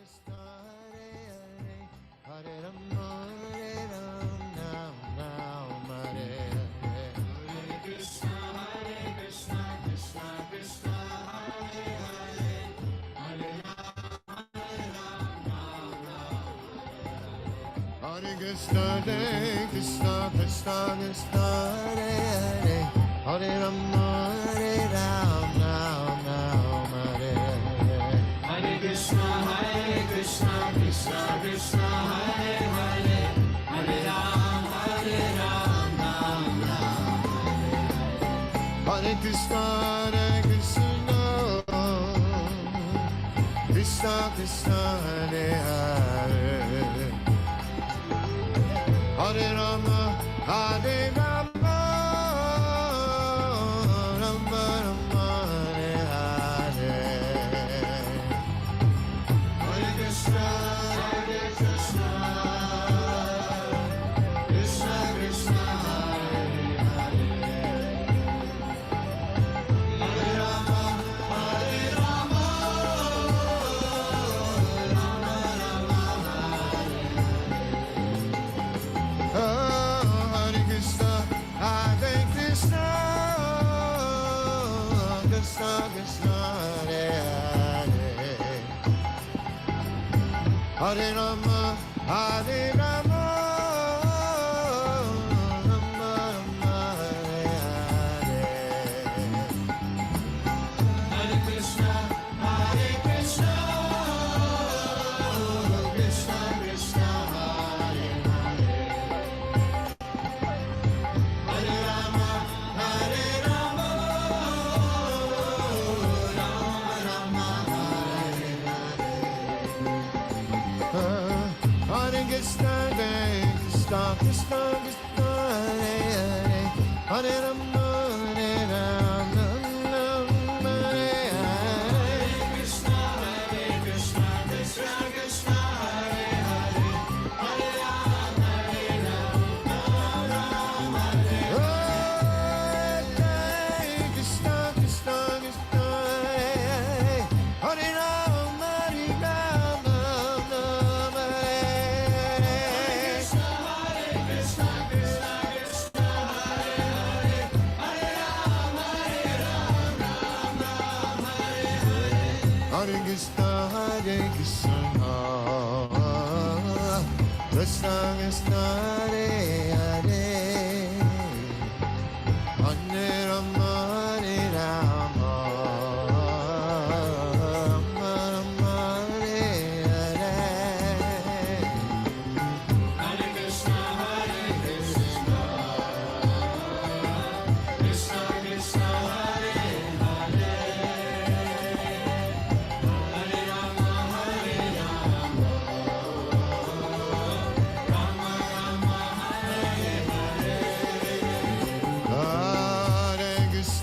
Krishna, Hare Hare, Hare Rama, Rama, Hare Hare. Hare Krishna, Krishna, Krishna, Hare Hare, Hare Hare Krishna, Krishna, Krishna, Hare Hare, Hare Rama, Rama, Hare Hare. Hare Krishna, Krishna, Krishna, Hare Hare, Hare Rama, Rama, Hare Krishna, Krishna, Krishna, Hare Hare, Hare Rama, Hare Rama, Rama, Rama, Hare Hare. Hare Krishna, Krishna, Krishna, Krishna, Hare Hare, Hare Rama, Hare Rama, Rama, Rama, Hare Hare Krishna, Krishna, Krishna, Hare Hare, Hare Rama, Hare Rama, Rama, Rama, Hare Hare. Hare Krishna, Krishna, Krishna, Hare Hare, Hare Rama, Hare Rama, Rama, Rama, Hare Hare. Hare Krishna, Krishna, Krishna, Hare Hare, Hare Rama, Hare Rama, Rama, Hare Hare. Krishna, Krishna, Krishna, Hare Hare, Hare Rama, Rama, Hare Hare. Krishna, Krishna, Krishna, Hare Hare, Hare Rama, Rama, Rama, Hare Hare. Krishna, Krishna, Krishna, Hare Hare, Hare Rama, Rama, Hare Hare. Hare Krishna, Krishna, Krishna, Hare Hare, Hare Rama, Rama, Rama, Hare Hare. Hare Krishna, Krishna, Krishna, Hare Hare, Hare Rama, Rama, Rama, Hare Hare. Hare Krishna,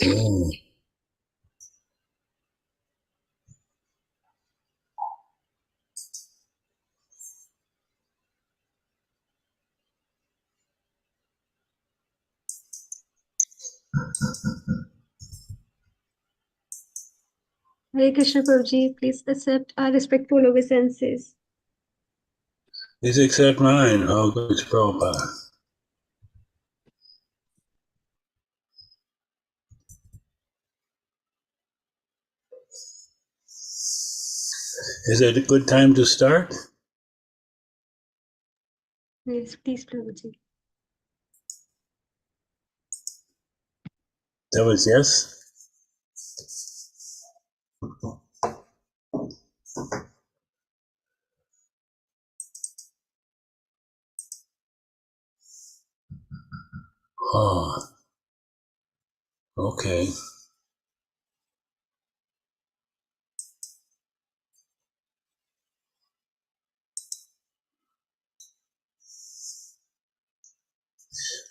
Oh. Hare Krishna Prabhuji, please accept our respectful obeisances. Please accept mine. Oh, good, Prabhupada. Is it a good time to start? Yes, please Prabhuji. That was yes? Oh, okay.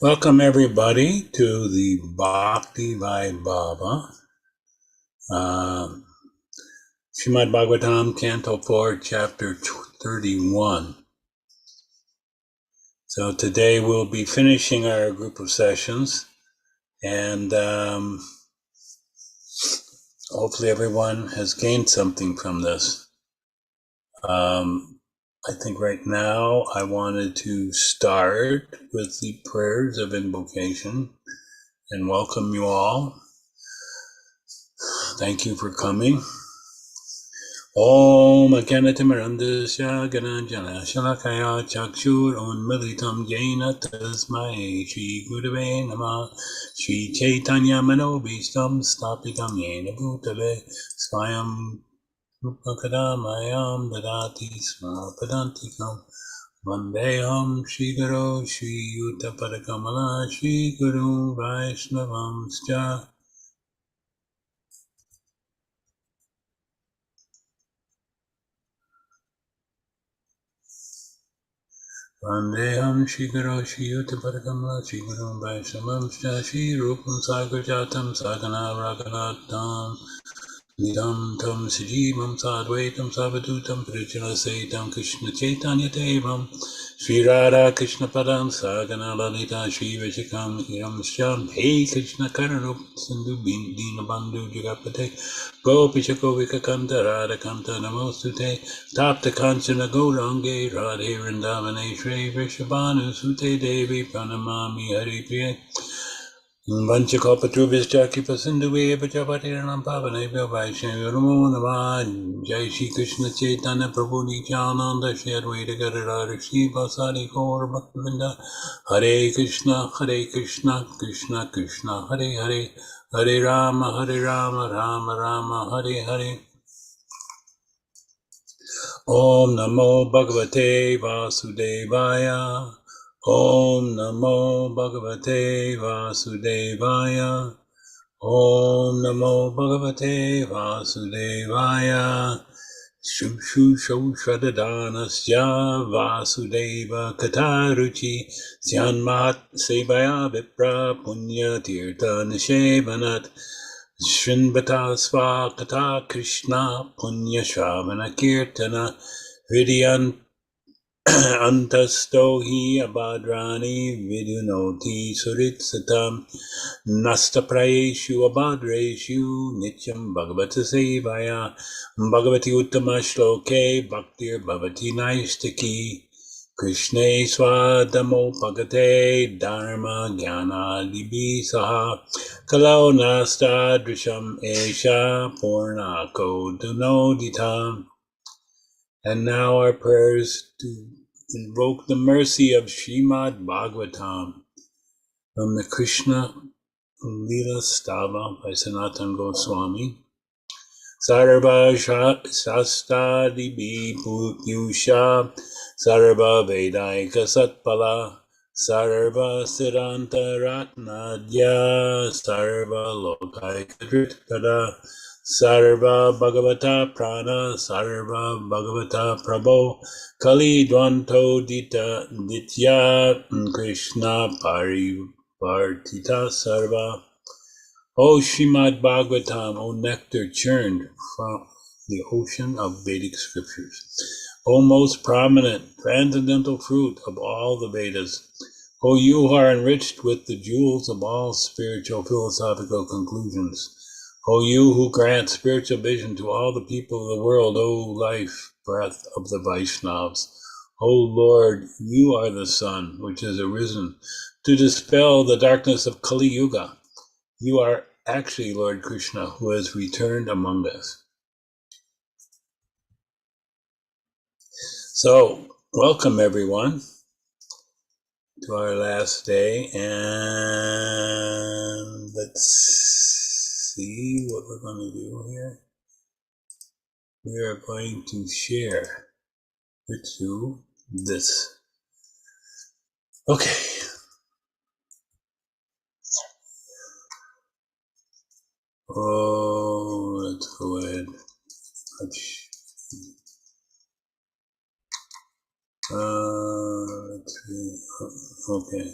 Welcome everybody to the Bhakti Vaibhava. Srimad Bhagavatam, Canto 4, Chapter 31. So today we'll be finishing our group of sessions, and hopefully everyone has gained something from this. I think right now I wanted to start with the prayers of invocation and welcome you all. Thank you for coming. Om Akanatimarandasya Gananjana Shalakaya Chakshur Unmilitam Jena Tasmai Shri Gurave Nama Shri Chaitanya Manobhistam Stapitam Yena Bhutale Swayam Rupakadamayam Dadati Swapadantikam Vandeham Shri Guru Shri Yuta Padakamala Shri Guru Vaishnavamscha. Vandeham Shri Guru Shri Yuta Padakamala Shri Guru Vaishnavamscha Shri Rupam Sagar Jatam Sadhana Raghunatam Nidam tam Sijivam Sadvaitam Savadutam Prijana Saitam Krishna Chaitanya Devam Sri Radha Krishna Padam Sagana Lalita Sri Vishakam Hiram Shyam Hey Krishna Karup Sindhu Dina Bandhu Jagapate Gopisha Govika Kanta Radha Kanta Namostute Tapta Kanchana Gourange Radhe Vrindavane Shri Vrishabhanu Sute Devi Pranamami Hari Priya Vanchakalpatrubhishcha Kripasinduve Vajapatiranam Pavanebhyo Vaishnavyo Namo Namah Jai Shri Krishna Chaitanya Prabhu Nityananda Shri Advaita Gadadhar Shri Vasari Gaur Bhaktivinoda Hare Krishna Krishna Krishna Hare Hare Hare Rama Rama Rama Hare Hare Om Namo Bhagavate Vasudevaya Om Namo Bhagavate Vasudevaya Om Namo Bhagavate Vasudevaya Shushu Shradhanasya Vasudeva Kataruchi Syanmat Sevaya Vipra Punya Tirtha Nishevanat Shrinvata Svakata Krishna Punya Shravana Kirtana Vidyan Antasto hi abhadrani vidunoti suritsatam nastaprayeshu abhadreshu nityam bhagavata sevaya bhagavati uttama shloke bhaktir bhavati naistaki Krishne swadamo pagate dharma jnana dibi saha kalau nasta drisham esha purnako dunoditam. And now our prayers to invoke the mercy of Srimad Bhagavatam from the Krishna Lila Stava by Sanatana Goswami. Sarva Shastadi Puyusha Sarva Vedaika Satpala Sarva Siddhanta Ratnadya Sarva Lokaika Dritada Sarva Bhagavata Prana Sarva Bhagavata Prabho Kali Dvanto Ditya Krishna Parivartita Sarva. O Srimad Bhagavatam, O nectar churned from the ocean of Vedic scriptures. O most prominent, transcendental fruit of all the Vedas. O you who are enriched with the jewels of all spiritual philosophical conclusions. O you who grant spiritual vision to all the people of the world, O life breath of the Vaishnavas. O Lord, you are the sun which has arisen to dispel the darkness of Kali Yuga. You are actually Lord Krishna who has returned among us. So, welcome everyone to our last day, and let's see what we're going to do here. We are going to share with you this. Okay. Oh, let's go ahead. Let's see. Okay.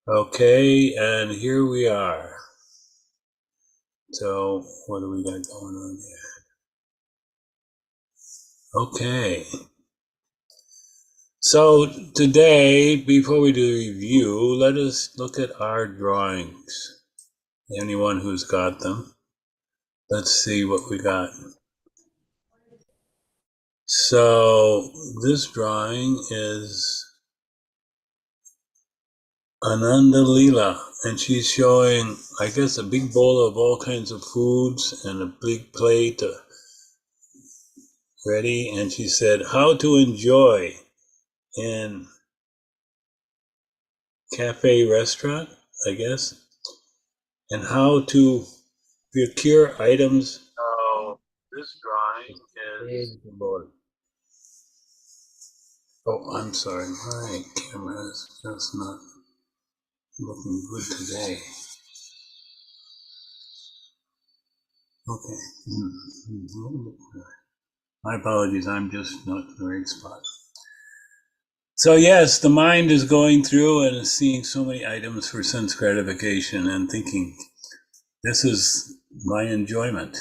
Okay, and here we are. So, what do we got going on here? Okay. So, today, before we do the review, let us look at our drawings. Anyone who's got them. Let's see what we got. So, this drawing is Ananda Leela, and she's showing, I guess, a big bowl of all kinds of foods and a big plate ready, and she said, how to enjoy in cafe restaurant, I guess, and how to procure items. So this drawing is the Lord. Oh, I'm sorry, my camera is just not looking good today. Okay. My apologies, I'm just not in the right spot. So yes, the mind is going through and is seeing so many items for sense gratification and thinking, this is my enjoyment.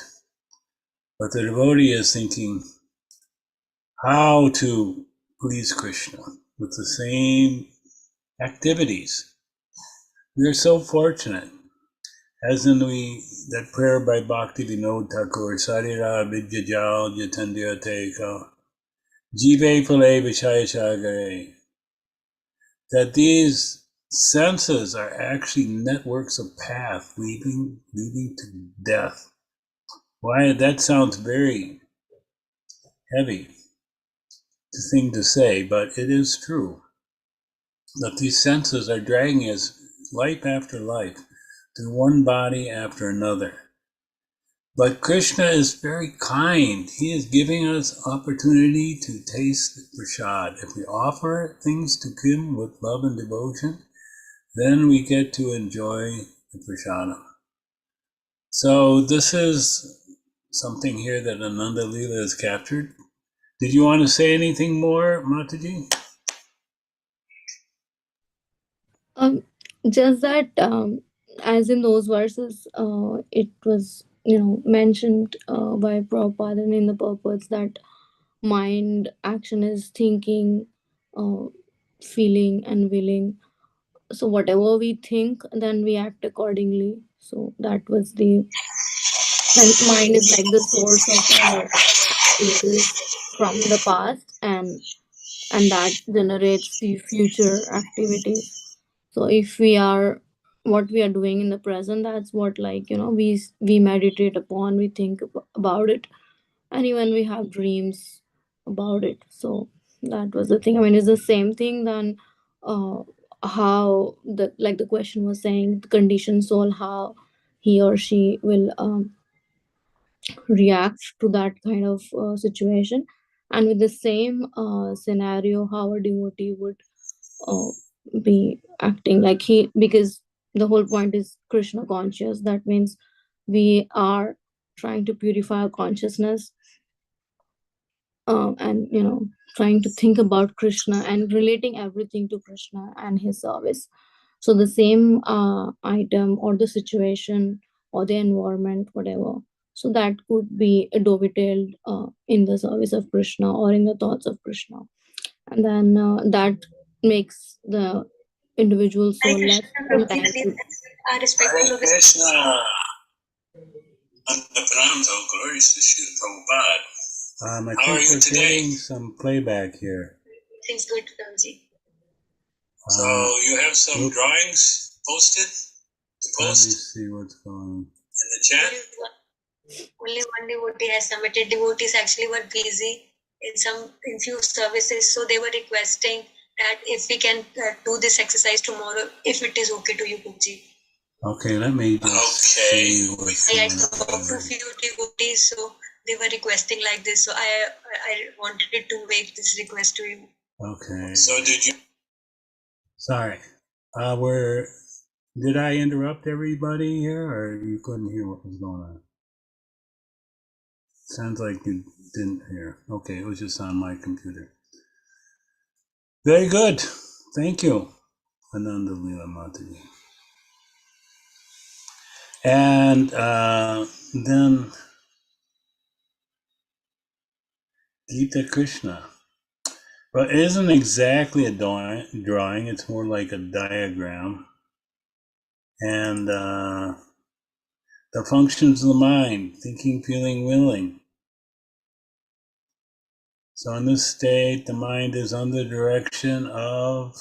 But the devotee is thinking how to please Krishna with the same activities. We are so fortunate. As in that prayer by Bhakti Vinod Thakur, Sarira Vidyajal Jatandya Teka, Jive Pale Vishaya Chagare, that these senses are actually networks of path leading to death. Why, that sounds very heavy thing to say, but it is true that these senses are dragging us life after life through one body after another. But Krishna is very kind. He is giving us opportunity to taste the prasad. If we offer things to Him with love and devotion, then we get to enjoy the prasadam. So this is something here that Ananda Leela has captured. Did you want to say anything more, Mataji? Just that, as in those verses, it was, mentioned by Prabhupada and in the purpose that mind action is thinking, feeling, and willing. So whatever we think, then we act accordingly. So that was the mind is like the source of our impulse from the past, and that generates the future activities. So if we are what we are doing in the present, that's what, like, we meditate upon, we think about it, and even we have dreams about it. So that was the thing. I mean, it's the same thing than how the question was saying, the conditioned soul, how he or she will react to that kind of situation. And with the same scenario, how a devotee would uh, be acting, like he, because the whole point is Krishna conscious. That means we are trying to purify our consciousness and trying to think about Krishna and relating everything to Krishna and his service. So the same item or the situation or the environment, whatever, so that could be dovetailed in the service of Krishna or in the thoughts of Krishna, and then that makes the individual soul less entangled. Hare Krishna. Pranam, glorious to Srila Prabhupada. I think we're getting some playback here. Things good, Prabhuji. So you have some drawings posted to post? Let me see what's going in the chat. Only one devotee has submitted. Devotees actually were busy in few services, so they were requesting that if we can do this exercise tomorrow, if it is okay to you, Prabhuji. Okay, let me just see what's I going on. talked to a few devotees, so they were requesting like this. So I wanted to make this request to you. Okay. So did you? Sorry. Did I interrupt everybody here, or you couldn't hear what was going on? Sounds like you didn't hear. Okay, it was just on my computer. Very good. Thank you, Ananda Leela Mataji. And then Gita Krishna. But it isn't exactly a drawing. It's more like a diagram. And the functions of the mind, thinking, feeling, willing. So in this state, the mind is under the direction of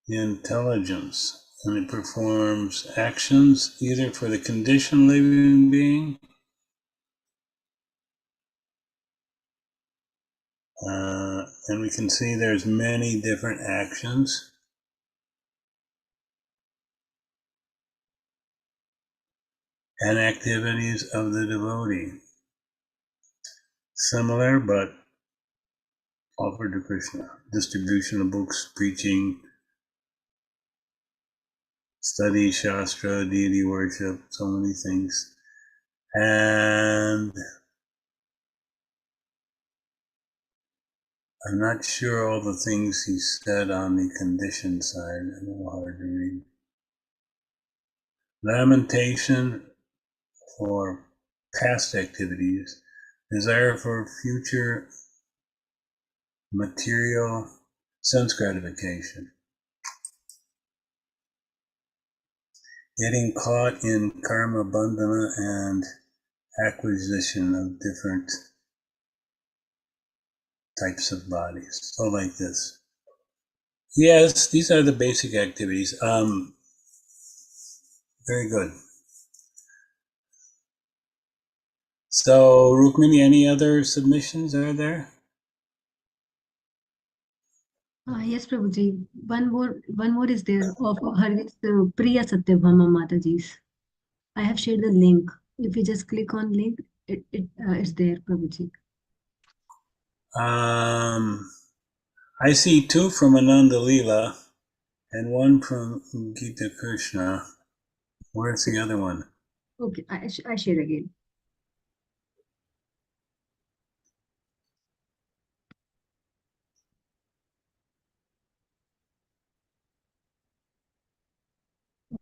the intelligence, and it performs actions either for the conditioned living being, and we can see there's many different actions. And activities of the devotee. Similar, but offered to Krishna. Distribution of books, preaching, study, shastra, deity worship, so many things. And I'm not sure all the things he said on the conditioned side. A little hard to read. Lamentation for past activities. Desire for future material sense gratification. Getting caught in karma bandhana and acquisition of different types of bodies. So like this. Yes, these are the basic activities. Very good. So, Rukmini, any other submissions are there? Yes, Prabhuji. One more is there of her Priya Satyabhama Mataji's. I have shared the link. If you just click on link, it's there, Prabhuji. I see two from Ananda Leela and one from Gita Krishna. Where's the other one? Okay, I share again.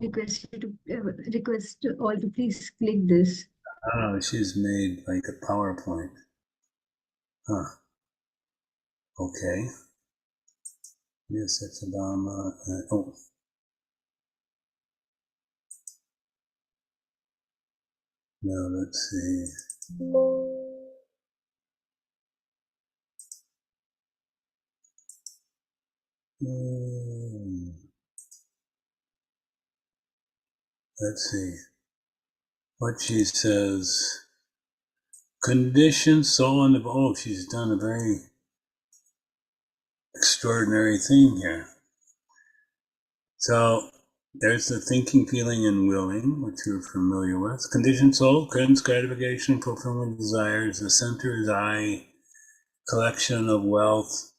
Request all to please click this. Oh, she's made like a PowerPoint. Huh. Okay. Yes, that's Obama. Oh. Now let's see. Let's see. What she says. Conditioned soul and oh, she's done a very extraordinary thing here. So there's the thinking, feeling, and willing, which you're familiar with. Conditioned soul, sense gratification, fulfillment of desires. The center is I, collection of wealth,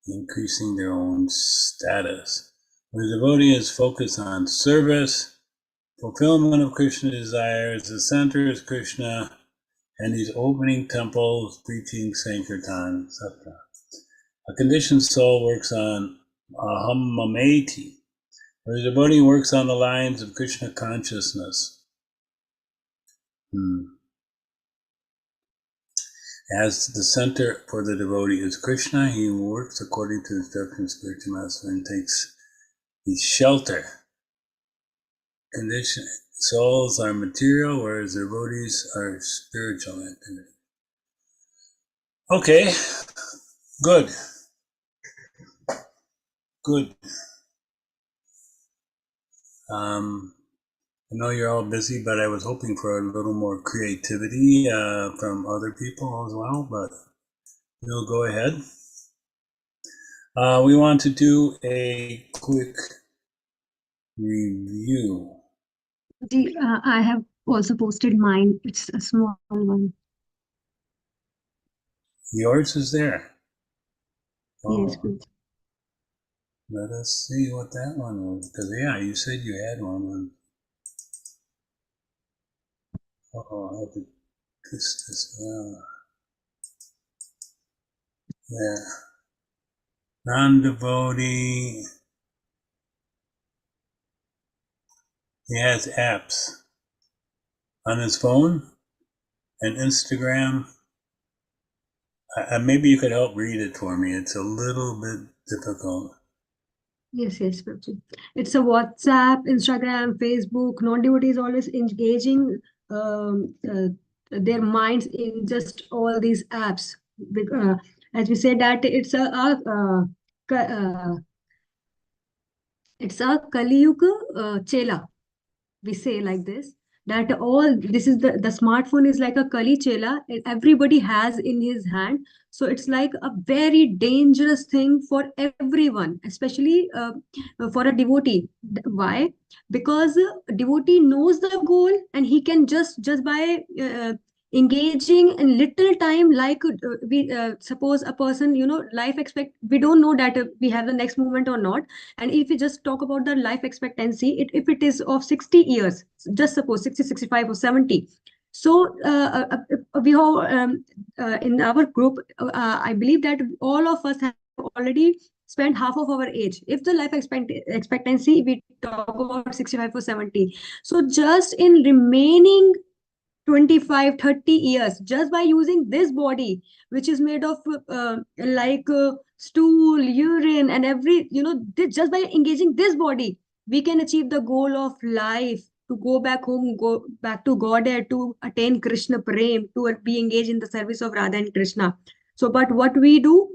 increasing their own status. The devotee is focused on service, fulfillment of Krishna desires. The center is Krishna, and he's opening temples, preaching Sankirtan, etc. A conditioned soul works on ahammameti, where the devotee works on the lines of Krishna consciousness. As the center for the devotee is Krishna, he works according to instructions of spiritual master and takes his shelter. Conditioned souls are material, whereas the devotees are spiritual activity. Okay, good. Good. I know you're all busy, but I was hoping for a little more creativity from other people as well, but we'll go ahead. We want to do a quick review. I have also posted mine. It's a small one. Yours is there. Yes, Oh, please. let us see what that one was. Because, yeah, you said you had one. Uh-oh, I have to twist this around. Yeah. Non-devotee. He has apps on his phone and Instagram. Maybe you could help read it for me. It's a little bit difficult. Yes, Prabhuji. It's a WhatsApp, Instagram, Facebook. Non-devotee is always engaging their minds in just all these apps. As we said that it's a Kali Yuga Chela. We say like this, that all this is the smartphone is like a Kali Chela, and everybody has in his hand. So it's like a very dangerous thing for everyone, especially for a devotee. Why? Because devotee knows the goal, and he can just by engaging in little time, like we suppose a person, life expect, we don't know that we have the next moment or not. And if we just talk about the life expectancy, if it is of 60 years, just suppose 60, 65 or 70. So we have in our group, I believe that all of us have already spent half of our age. If the life expectancy, we talk about 65 or 70. So just in remaining 25, 30 years, just by using this body, which is made of stool, urine, and every, just by engaging this body, we can achieve the goal of life, to go back home, go back to Godhead, to attain Krishna Prem, to be engaged in the service of Radha and Krishna. So, but what we do,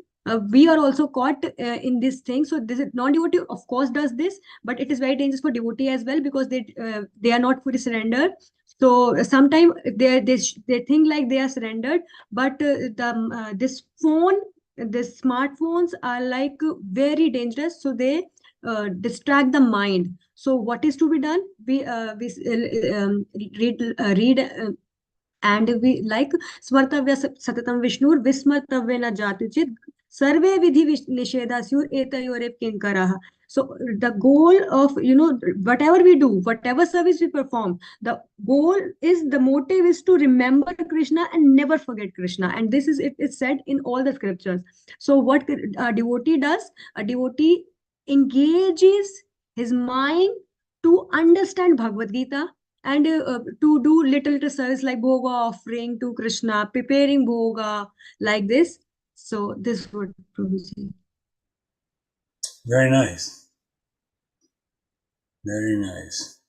we are also caught in this thing. So this is non-devotee, of course, does this, but it is very dangerous for devotee as well, because they are not fully surrendered. So sometimes they think like they are surrendered, but this phone, the smartphones are like very dangerous. So they distract the mind. So what is to be done? We read and we like smartavya satatam vishnur vismartavya na jatuchit sarve vidhi nishedasur etayorev kinkaraha. So the goal of, whatever we do, whatever service we perform, the goal is, the motive is to remember Krishna and never forget Krishna. And this is, it is said in all the scriptures. So what a devotee does, a devotee engages his mind to understand Bhagavad Gita, and to do little service like bhoga offering to Krishna, preparing bhoga, like this. So this would Prabhuji. Very nice. Very nice.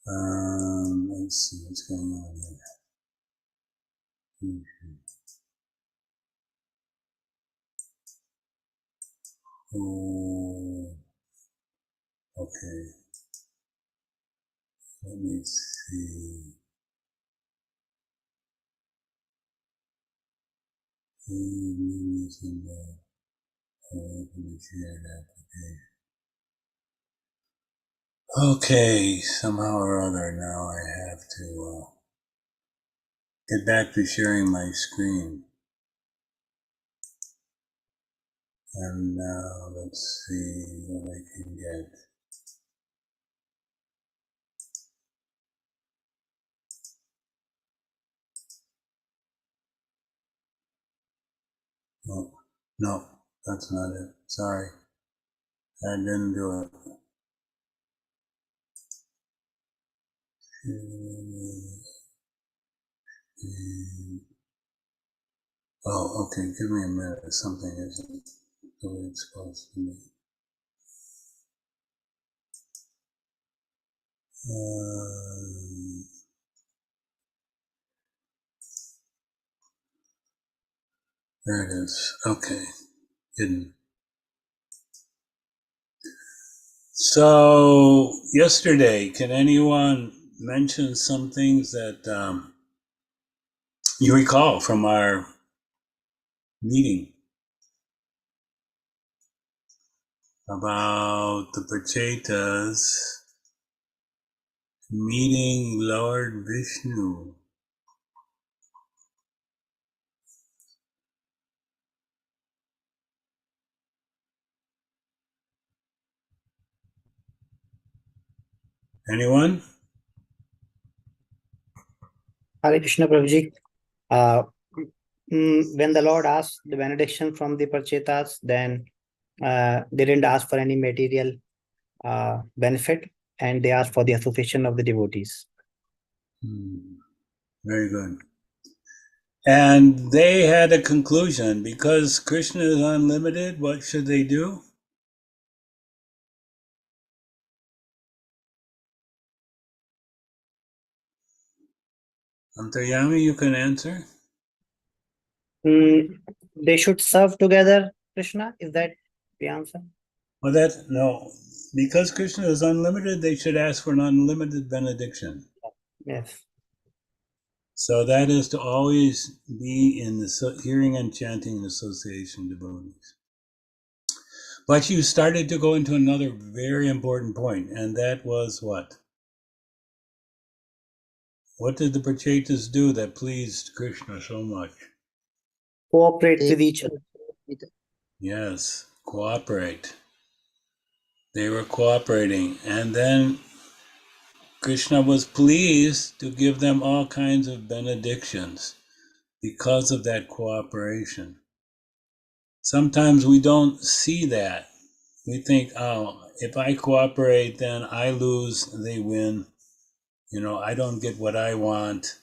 Let's see what's going on here. Oh, okay. Let me see. Okay, somehow or other now I have to get back to sharing my screen. And now let's see what I can get. Oh, no, that's not it. Sorry. I didn't do it. Oh, okay. Give me a minute. Something isn't the way it's supposed to be. There it is. Okay. Hidden. So, yesterday, can anyone mention some things that you recall from our meeting about the Prachetas meeting Lord Vishnu? Anyone? Hare Krishna Prabhuji. When the Lord asked the benediction from the Parchetas, then they didn't ask for any material benefit, and they asked for the association of the devotees. Very good. And they had a conclusion. Because Krishna is unlimited, what should they do? Antaryami, you can answer. They should serve together, Krishna. Is that the answer? Well, no. Because Krishna is unlimited, they should ask for an unlimited benediction. Yes. So that is to always be in the hearing and chanting association devotees. But you started to go into another very important point, and that was what? What did the Prachetas do that pleased Krishna so much? Cooperate with each other. Yes, cooperate. They were cooperating, and then Krishna was pleased to give them all kinds of benedictions because of that cooperation. Sometimes we don't see that. We think, oh, if I cooperate, then I lose, they win. I don't get what I want.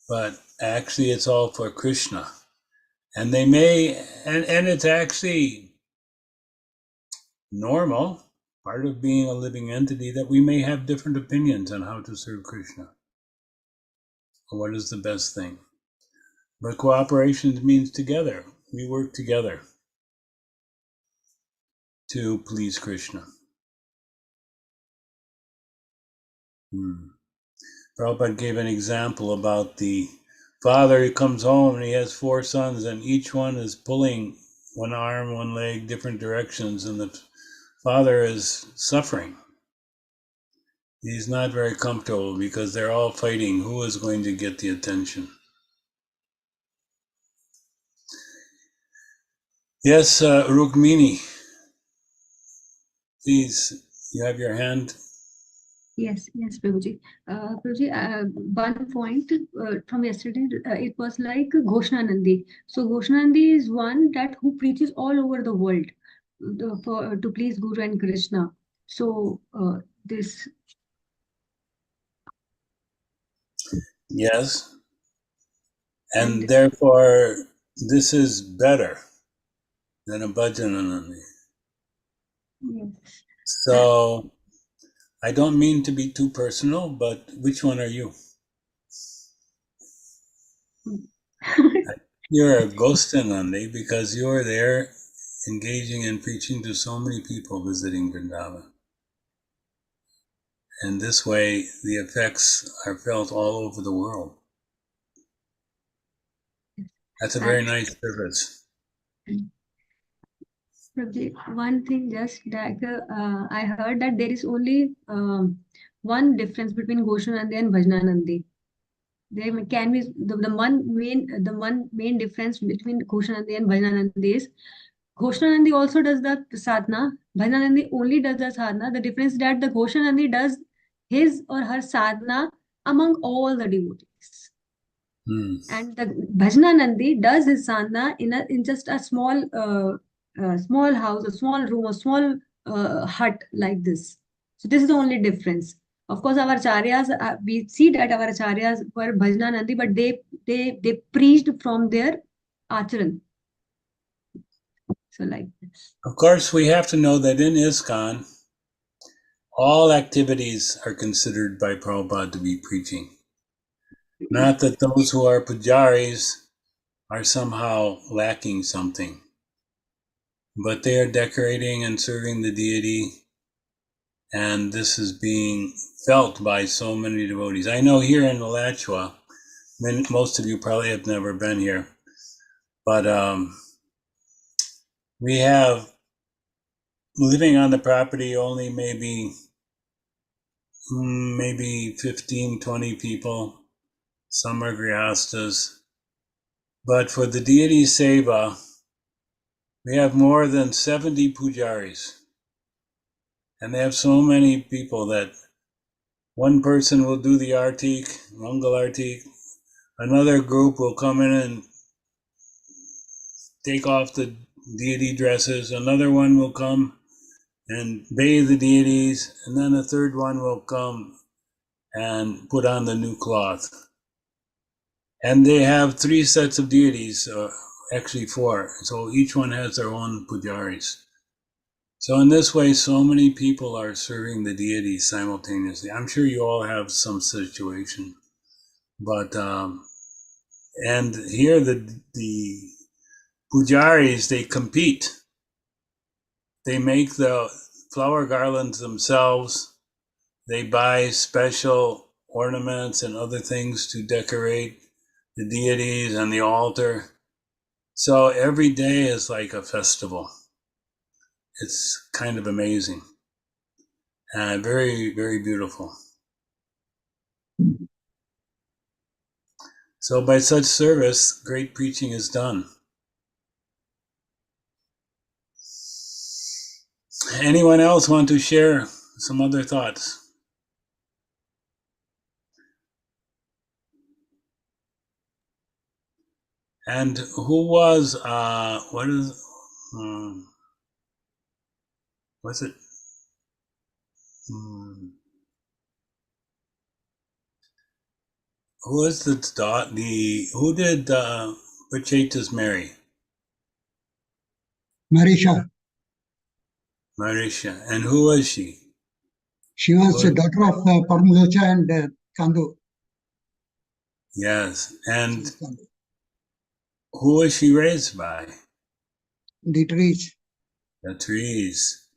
But actually, it's all for Krishna. And they may, and it's actually normal, part of being a living entity, that we may have different opinions on how to serve Krishna. Or what is the best thing? But cooperation means together. We work together to please Krishna. Prabhupada gave an example about the father who comes home and he has 4 sons, and each one is pulling one arm, one leg, different directions, and the father is suffering. He's not very comfortable because they're all fighting who is going to get the attention. Yes, Rukmini, please, you have your hand. Yes, Prabhuji. Prabhuji, one point from yesterday, it was like Ghoshanandi. So Ghoshanandi is one that who preaches all over the world to please Guru and Krishna. So this. Yes. And therefore, this is better than a Bhajananandi. Yes. So, I don't mean to be too personal, but which one are you? You're a Ghoshanandi because you're there engaging in preaching to so many people visiting Vrindavan. And this way, the effects are felt all over the world. That's a very nice service. One thing just like I heard that there is only one difference between Ghoshanandi and Bhajananandi. There can be the one main difference between Ghoshanandi and Bhajananandi is Ghoshanandi also does the sadhana. Bhajananandi only does the sadhana. The difference is that the Ghoshanandi does his or her sadhana among all the devotees. And the Bhajna Nandi does his sadhana in just a small small house, a small room, a small hut like this. So this is the only difference. Of course, our acharyas, we see that our acharyas were Bhajna Nandi, but they preached from their acharan. So like this. Of course, we have to know that in ISKCON, all activities are considered by Prabhupada to be preaching. Not that those who are pujaris are somehow lacking something, but they are decorating and serving the deity, and this is being felt by so many devotees. I know here in Alachua, most of you probably have never been here, but we have living on the property only maybe 15, 20 people. Some are grihastas. But for the deity seva, we have more than 70 pujaris. And they have so many people that one person will do the artik, Mangal artik, another group will come in and take off the deity dresses, another one will come and bathe the deities, and then a third one will come and put on the new cloth. And they have 3 sets of deities, actually 4. So each one has their own pujaris. So in this way, so many people are serving the deities simultaneously. I'm sure you all have some situation, but and here the pujaris, they compete. They make the flower garlands themselves. They buy special ornaments and other things to decorate the deities and the altar. So every day is like a festival. It's kind of amazing and very, very beautiful. So by such service, great preaching is done. Anyone else want to share some other thoughts? And who was, what's it? Who is who did Prachetas marry? Marisha. Marisha. And who was she? She was the daughter of Parmalocha and Canto. Yes. And who was she raised by? The trees. The trees.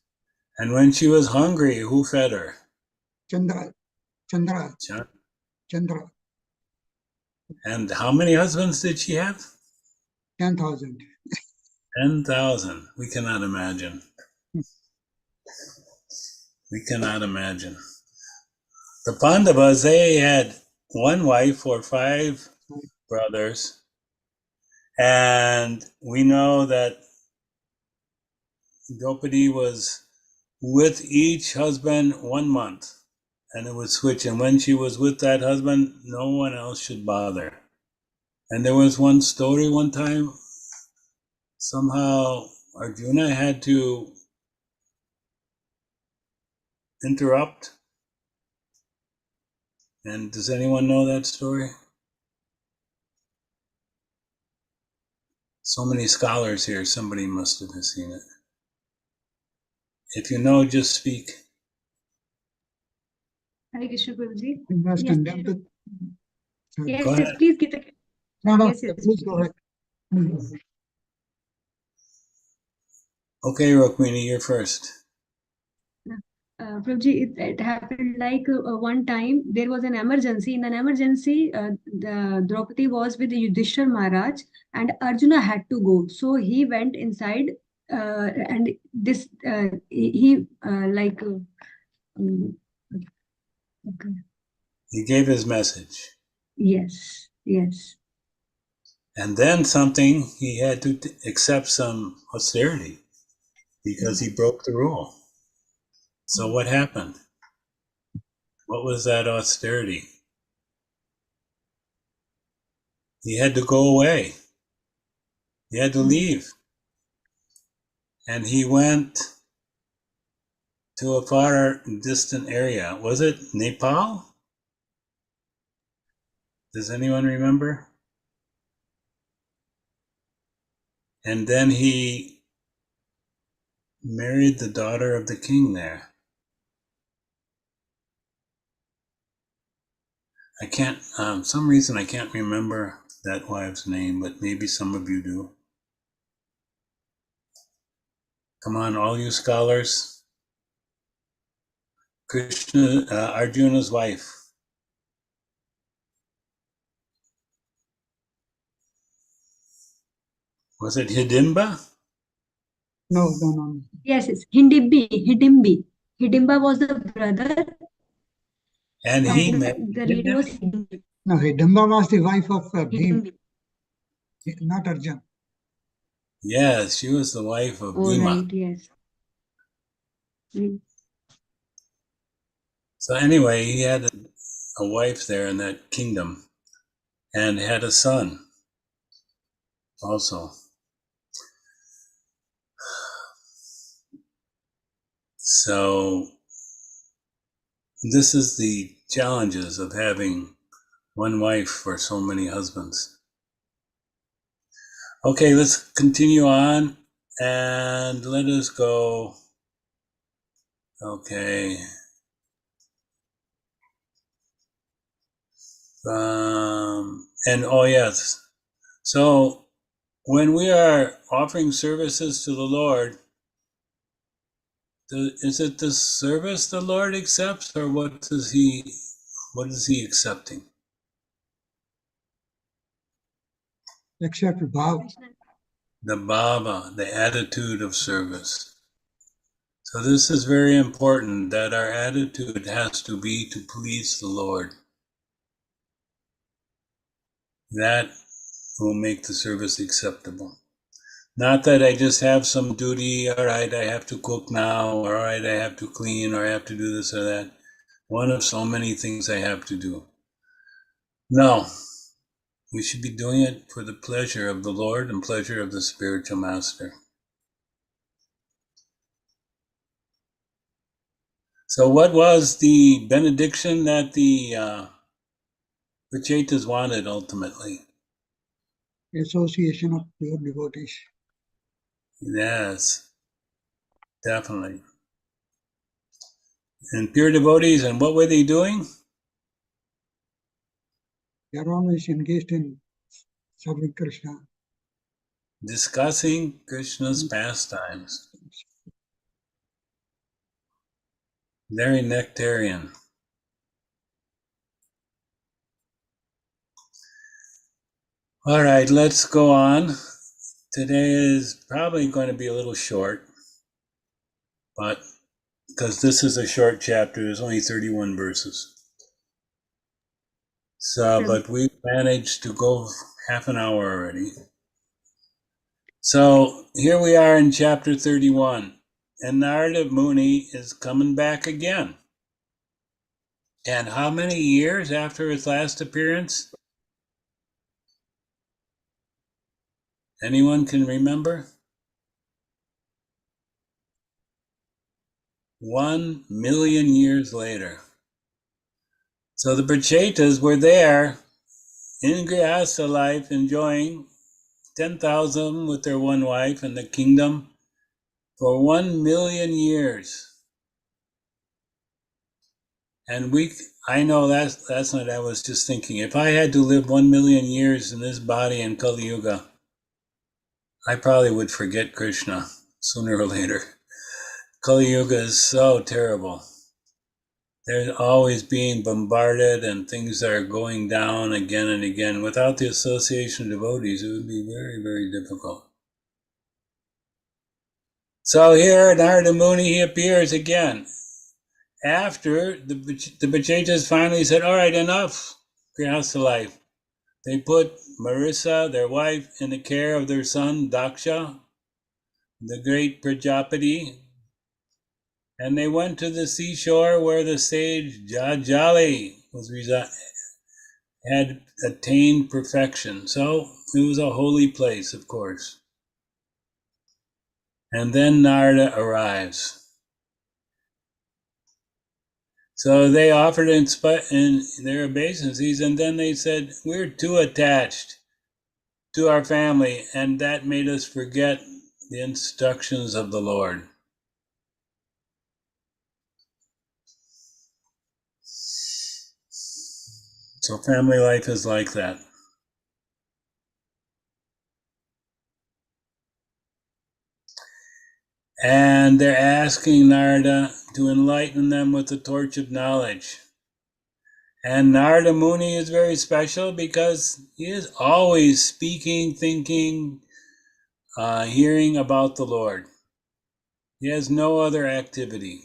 And when she was hungry, who fed her? Chandra. And how many husbands did she have? 10,000. 10,000. We cannot imagine. We cannot imagine. The Pandavas, they had one wife or 5 brothers. And we know that Draupadi was with each husband 1 month. And it would switch. And when she was with that husband, no one else should bother. And there was one story one time, somehow Arjuna had to interrupt. And does anyone know that story? So many scholars here, somebody must have seen it. If you know, just speak. Hare Krishna, Prabhuji. He was Yes. condemned to. Yes, Go yes, ahead. please get the. No, Yes, yes. please go ahead. Okay, Rukmini, you're first. Prabhuji, it happened like one time there was an emergency. In an emergency, the Draupadi was with Yudhishthir Maharaj and Arjuna had to go. So he went inside and this he okay. He gave his message. Yes, yes. And then he had to accept some austerity because he broke the rule. So what happened? What was that austerity? he had to go away. He had to leave. And he went to a far distant area. Was it Nepal? Does anyone remember? And then he married the daughter of the king there. I can't, some reason I can't remember that wife's name, but maybe some of you do. Come on, all you scholars. Krishna, Arjuna's wife. Was it Hidimba? No. Yes, it's Hidimbi. Hidimba was the brother, And he and married the lady him? was Hidimbi. No, Hidimba was the wife of Bhim, Hidimbi. not Arjun. Yes, she was the wife of Oh, Bhima. right, yes. Mm. So anyway, he had a wife there in that kingdom and had a son also. So this is the challenges of having one wife for so many husbands. Okay, let's continue on and let us go. Okay. And oh yes. So when we are offering services to the Lord, is it the service the Lord accepts, or what is he accepting? Except Bhav. The bhava, the attitude of service. So this is very important, that our attitude has to be to please the Lord. That will make the service acceptable. Not that I just have some duty, all right, I have to cook now, all right, I have to clean, or I have to do this or that. One of so many things I have to do. No, we should be doing it for the pleasure of the Lord and pleasure of the spiritual master. So what was the benediction that the Prachetas wanted ultimately? Association of pure devotees. Yes, definitely. And pure devotees, and what were they doing? They are always engaged in serving Krishna. Discussing Krishna's pastimes. Very nectarian. All right, let's go on. Today is probably going to be a little short, but because this is a short chapter, there's only 31 verses. So, but we managed to go half an hour already. So here we are in chapter 31, and Narada Muni is coming back again. And how many years after his last appearance? Anyone can remember? 1 million years later. So the Prachetas were there in Grihastha life, enjoying 10,000 with their one wife in the kingdom for 1 million years. And I know that's not, I was just thinking, if I had to live 1 million years in this body in Kali Yuga, I probably would forget Krishna sooner or later. Kali Yuga is so terrible. They're always being bombarded and things are going down again and again. Without the association of devotees, it would be very, very difficult. So here, Narada Muni, he appears again. After the Prachetas finally said, all right, enough, Grihastha life. They put Marissa, their wife, in the care of their son, Daksha, the great Prajapati, and they went to the seashore where the sage Jajali was residing. had attained perfection. So it was a holy place, of course. And then Narada arrives. So they offered in their obeisances, and then they said, we're too attached to our family, and that made us forget the instructions of the Lord. So family life is like that. And they're asking Narada to enlighten them with the torch of knowledge. And Narada Muni is very special because he is always speaking, thinking, hearing about the Lord. He has no other activity.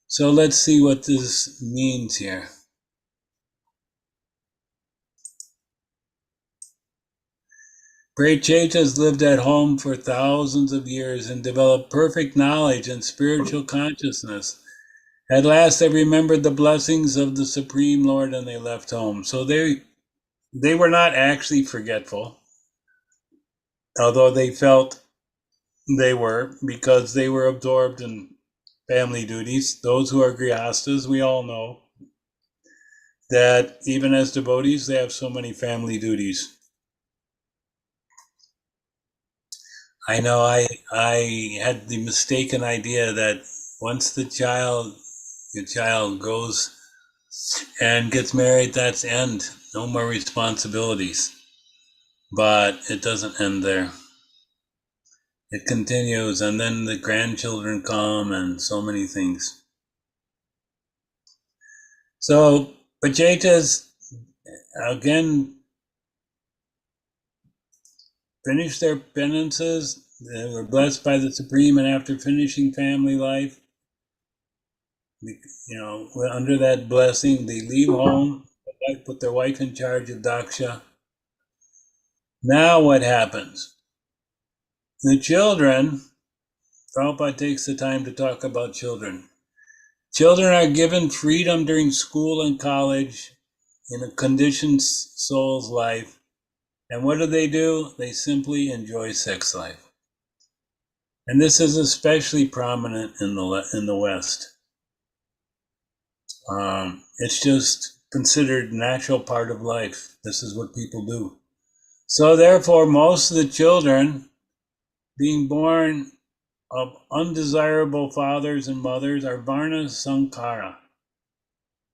So let's see what this means here. Great Chaitas lived at home for thousands of years and developed perfect knowledge and spiritual consciousness. At last they remembered the blessings of the Supreme Lord and they left home. So they were not actually forgetful, although they felt they were, because they were absorbed in family duties. Those who are grihastas, we all know that even as devotees, they have so many family duties. I know I had the mistaken idea that once your child goes and gets married, that's end. No more responsibilities. But it doesn't end there. It continues, and then the grandchildren come and so many things. So Pachetas again finished their penances. They were blessed by the Supreme, and after finishing family life, under that blessing, they leave home, put their wife in charge of Daksha. Now what happens? The children, Prabhupada takes the time to talk about children. Children are given freedom during school and college in a conditioned soul's life. And what do? They simply enjoy sex life. And this is especially prominent in the West. It's just considered a natural part of life. This is what people do. So therefore, most of the children being born of undesirable fathers and mothers are varna sankara.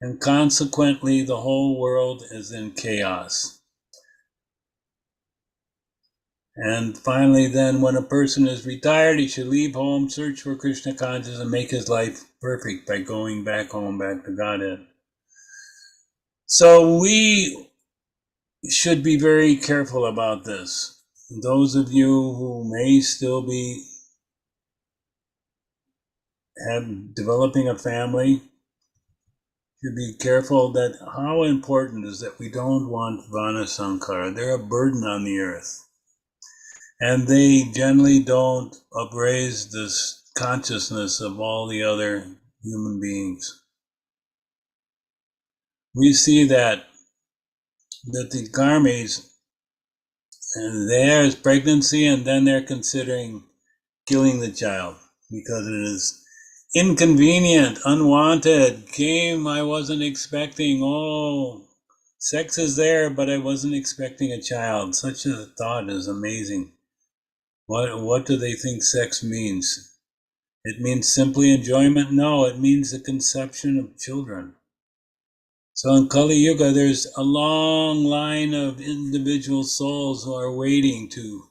And consequently, the whole world is in chaos. And finally, then, when a person is retired, he should leave home, search for Krishna consciousness, and make his life perfect by going back home, back to Godhead. So we should be very careful about this. Those of you who may still be developing a family should be careful that how important is that we don't want Vana Sankara. They're a burden on the earth. And they generally don't upraise this consciousness of all the other human beings. We see that the karmis, and there's pregnancy, and then they're considering killing the child because it is inconvenient, unwanted, came I wasn't expecting. Oh, sex is there, but I wasn't expecting a child. Such a thought is amazing. What do they think sex means? It means simply enjoyment? No, it means the conception of children. So in Kali Yuga, there's a long line of individual souls who are waiting to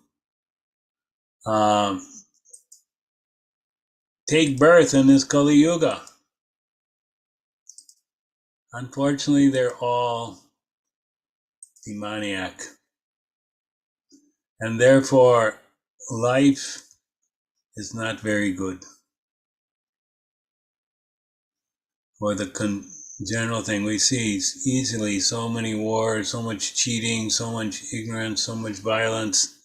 take birth in this Kali Yuga. Unfortunately, they're all demoniac. And therefore, life is not very good. For the general thing we see easily, so many wars, so much cheating, so much ignorance, so much violence,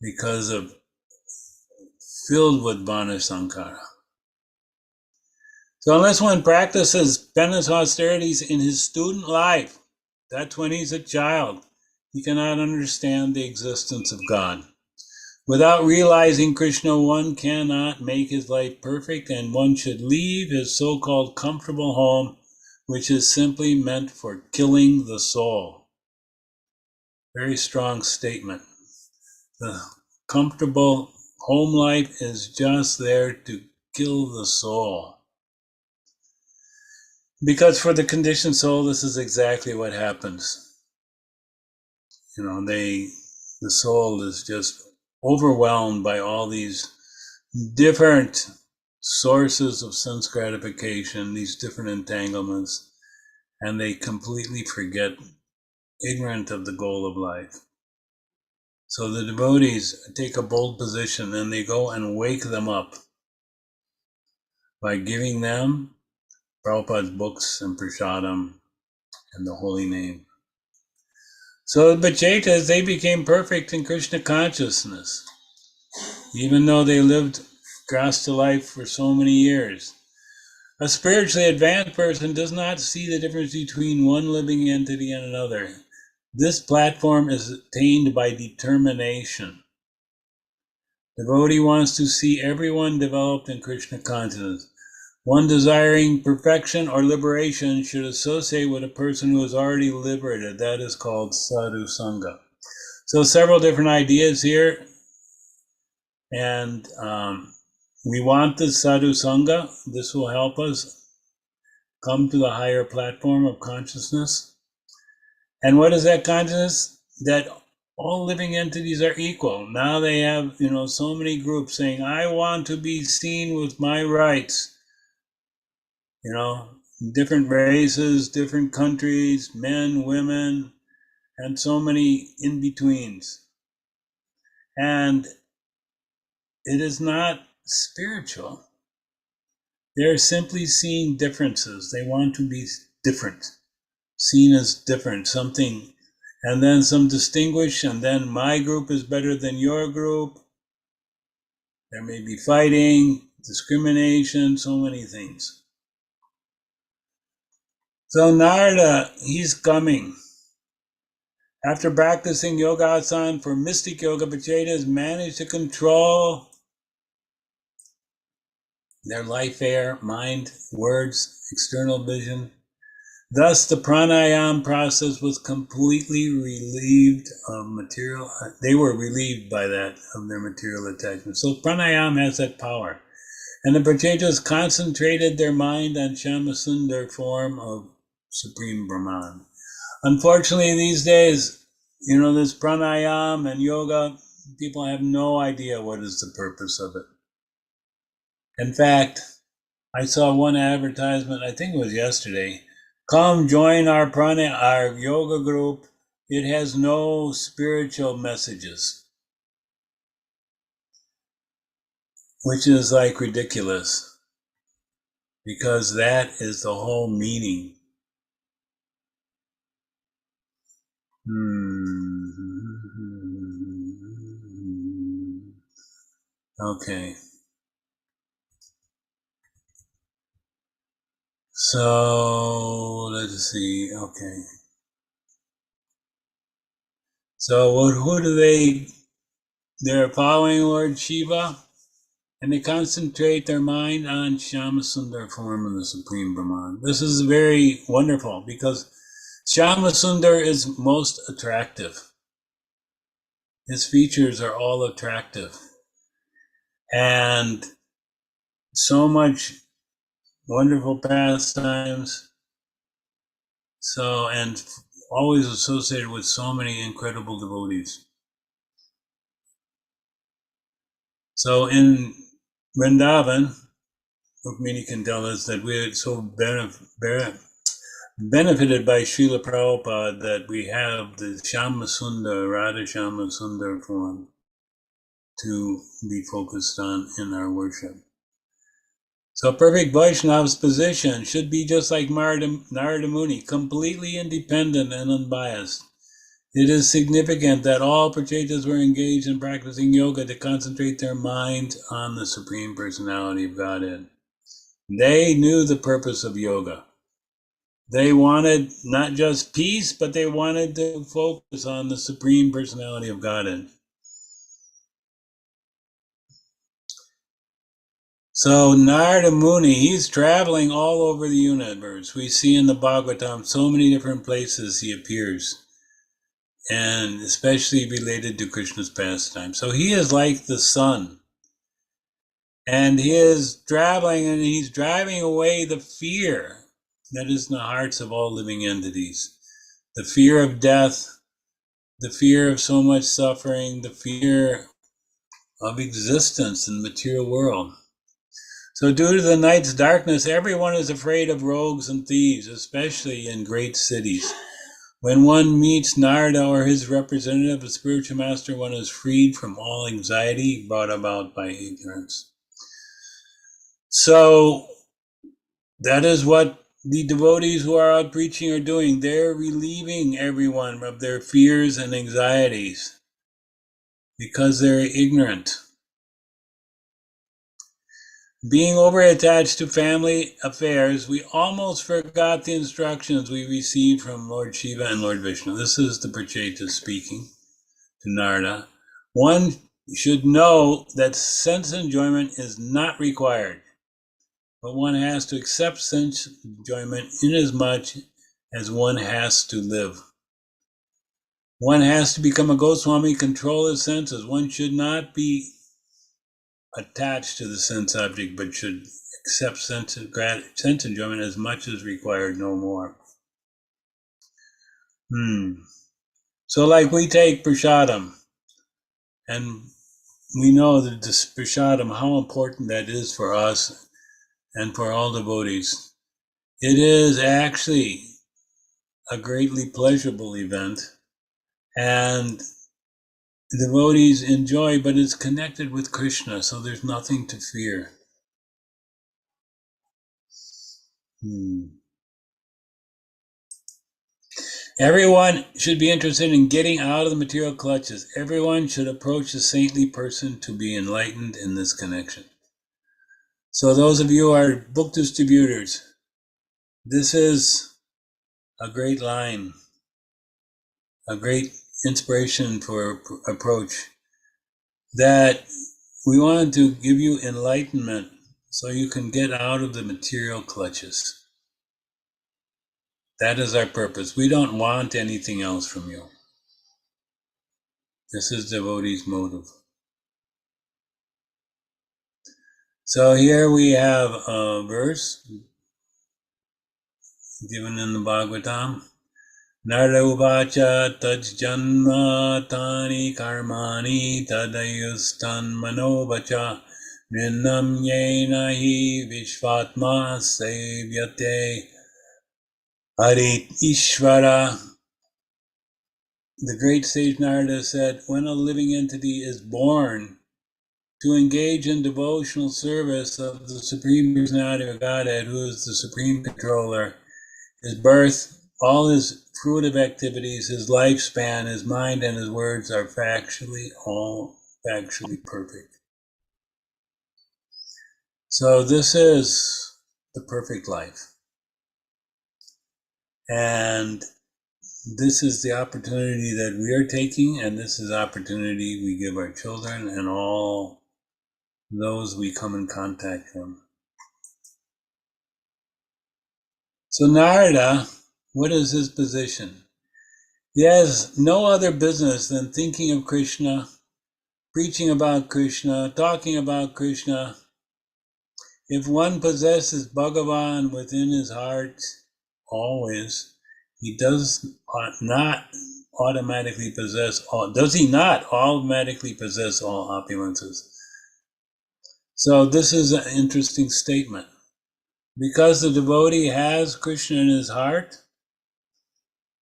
because of filled with Vana Sankara. So unless one practices penance austerities in his student life, that's when he's a child, he cannot understand the existence of God. Without realizing Krishna, one cannot make his life perfect, and one should leave his so-called comfortable home, which is simply meant for killing the soul. Very strong statement. The comfortable home life is just there to kill the soul. Because for the conditioned soul, this is exactly what happens. You know, the soul is just overwhelmed by all these different sources of sense gratification, these different entanglements, and they completely forget, ignorant of the goal of life. So the devotees take a bold position and they go and wake them up by giving them Prabhupada's books and prasadam and the holy name. So the Bachetas, they became perfect in Krishna consciousness, even though they lived grasta life for so many years. A spiritually advanced person does not see the difference between one living entity and another. This platform is attained by determination. The devotee wants to see everyone developed in Krishna consciousness. One desiring perfection or liberation should associate with a person who is already liberated. That is called sadhu sangha. So several different ideas here. And we want the sadhu sangha. This will help us come to the higher platform of consciousness. And what is that consciousness? That all living entities are equal. Now they have, so many groups saying, I want to be seen with my rights. Different races, different countries, men, women, and so many in-betweens. And it is not spiritual. They're simply seeing differences. They want to be different, seen as different, something, and then some distinguish, and then my group is better than your group. There may be fighting, discrimination, so many things. So Narada, he's coming. After practicing yoga asana for mystic yoga, Bachetas managed to control their life air, mind, words, external vision. Thus, the pranayama process was completely relieved of material. They were relieved by that, of their material attachment. So pranayama has that power. And the Bachetas concentrated their mind on Shyamasundar form of Supreme Brahman. Unfortunately, these days, this pranayama and yoga, people have no idea what is the purpose of it. In fact, I saw one advertisement, I think it was yesterday, come join our yoga group. It has no spiritual messages, which is like ridiculous, because that is the whole meaning. Okay. So let's see. Okay. So who do they're following Lord Shiva, and they concentrate their mind on Shyamasundar form of the Supreme Brahman. This is very wonderful because Shyamasundar is most attractive. His features are all attractive. And so much wonderful pastimes. And always associated with so many incredible devotees. So in Vrindavan, Rukmini can tell us that we're so benefited by Srila Prabhupada that we have the Shyamasundar, Radha Shyamasundar form to be focused on in our worship. So perfect Vaishnava's position should be just like Narada Muni, completely independent and unbiased. It is significant that all Prachetas were engaged in practicing yoga to concentrate their mind on the Supreme Personality of Godhead. They knew the purpose of yoga. They wanted not just peace, but they wanted to focus on the Supreme Personality of Godhead. So Narada Muni, he's traveling all over the universe. We see in the Bhagavatam so many different places he appears, and especially related to Krishna's pastime. So he is like the sun, and he is traveling, and he's driving away the fear that is in the hearts of all living entities. The fear of death, the fear of so much suffering, the fear of existence in the material world. So due to the night's darkness, everyone is afraid of rogues and thieves, especially in great cities. When one meets Narada or his representative, a spiritual master, one is freed from all anxiety brought about by ignorance. So that is what the devotees who are out preaching are doing. They're relieving everyone of their fears and anxieties because they're ignorant. Being over-attached to family affairs, we almost forgot the instructions we received from Lord Shiva and Lord Vishnu. This is the Pracheta speaking to Narada. One should know that sense enjoyment is not required, but one has to accept sense enjoyment inasmuch as one has to live. One has to become a Goswami, control his senses. One should not be attached to the sense object, but should accept sense enjoyment as much as required, no more. So like we take prasadam, and we know that this prasadam, how important that is for us and for all devotees. It is actually a greatly pleasurable event, and devotees enjoy, but it's connected with Krishna, so there's nothing to fear. Everyone should be interested in getting out of the material clutches. Everyone should approach the saintly person to be enlightened in this connection. So those of you who are book distributors, this is a great line, a great inspiration for approach, that we want to give you enlightenment so you can get out of the material clutches. That is our purpose. We don't want anything else from you. This is devotee's motive. So here we have a verse given in the Bhagavatam. Narada uvacha tajjanma tani karmani tadayustan manovacha ninnam yena hi vishvatma sevyate harit ishvara. The great sage Narada said, when a living entity is born to engage in devotional service of the Supreme Personality of Godhead, who is the Supreme Controller, his birth, all his fruitive activities, his lifespan, his mind, and his words are all factually perfect. So this is the perfect life. And this is the opportunity that we are taking, and this is the opportunity we give our children and all those we come in contact with. So Narada, what is his position? He has no other business than thinking of Krishna, preaching about Krishna, talking about Krishna. If one possesses Bhagavan within his heart, always, he does not automatically possess all. Does he not automatically possess all opulences? So this is an interesting statement. Because the devotee has Krishna in his heart,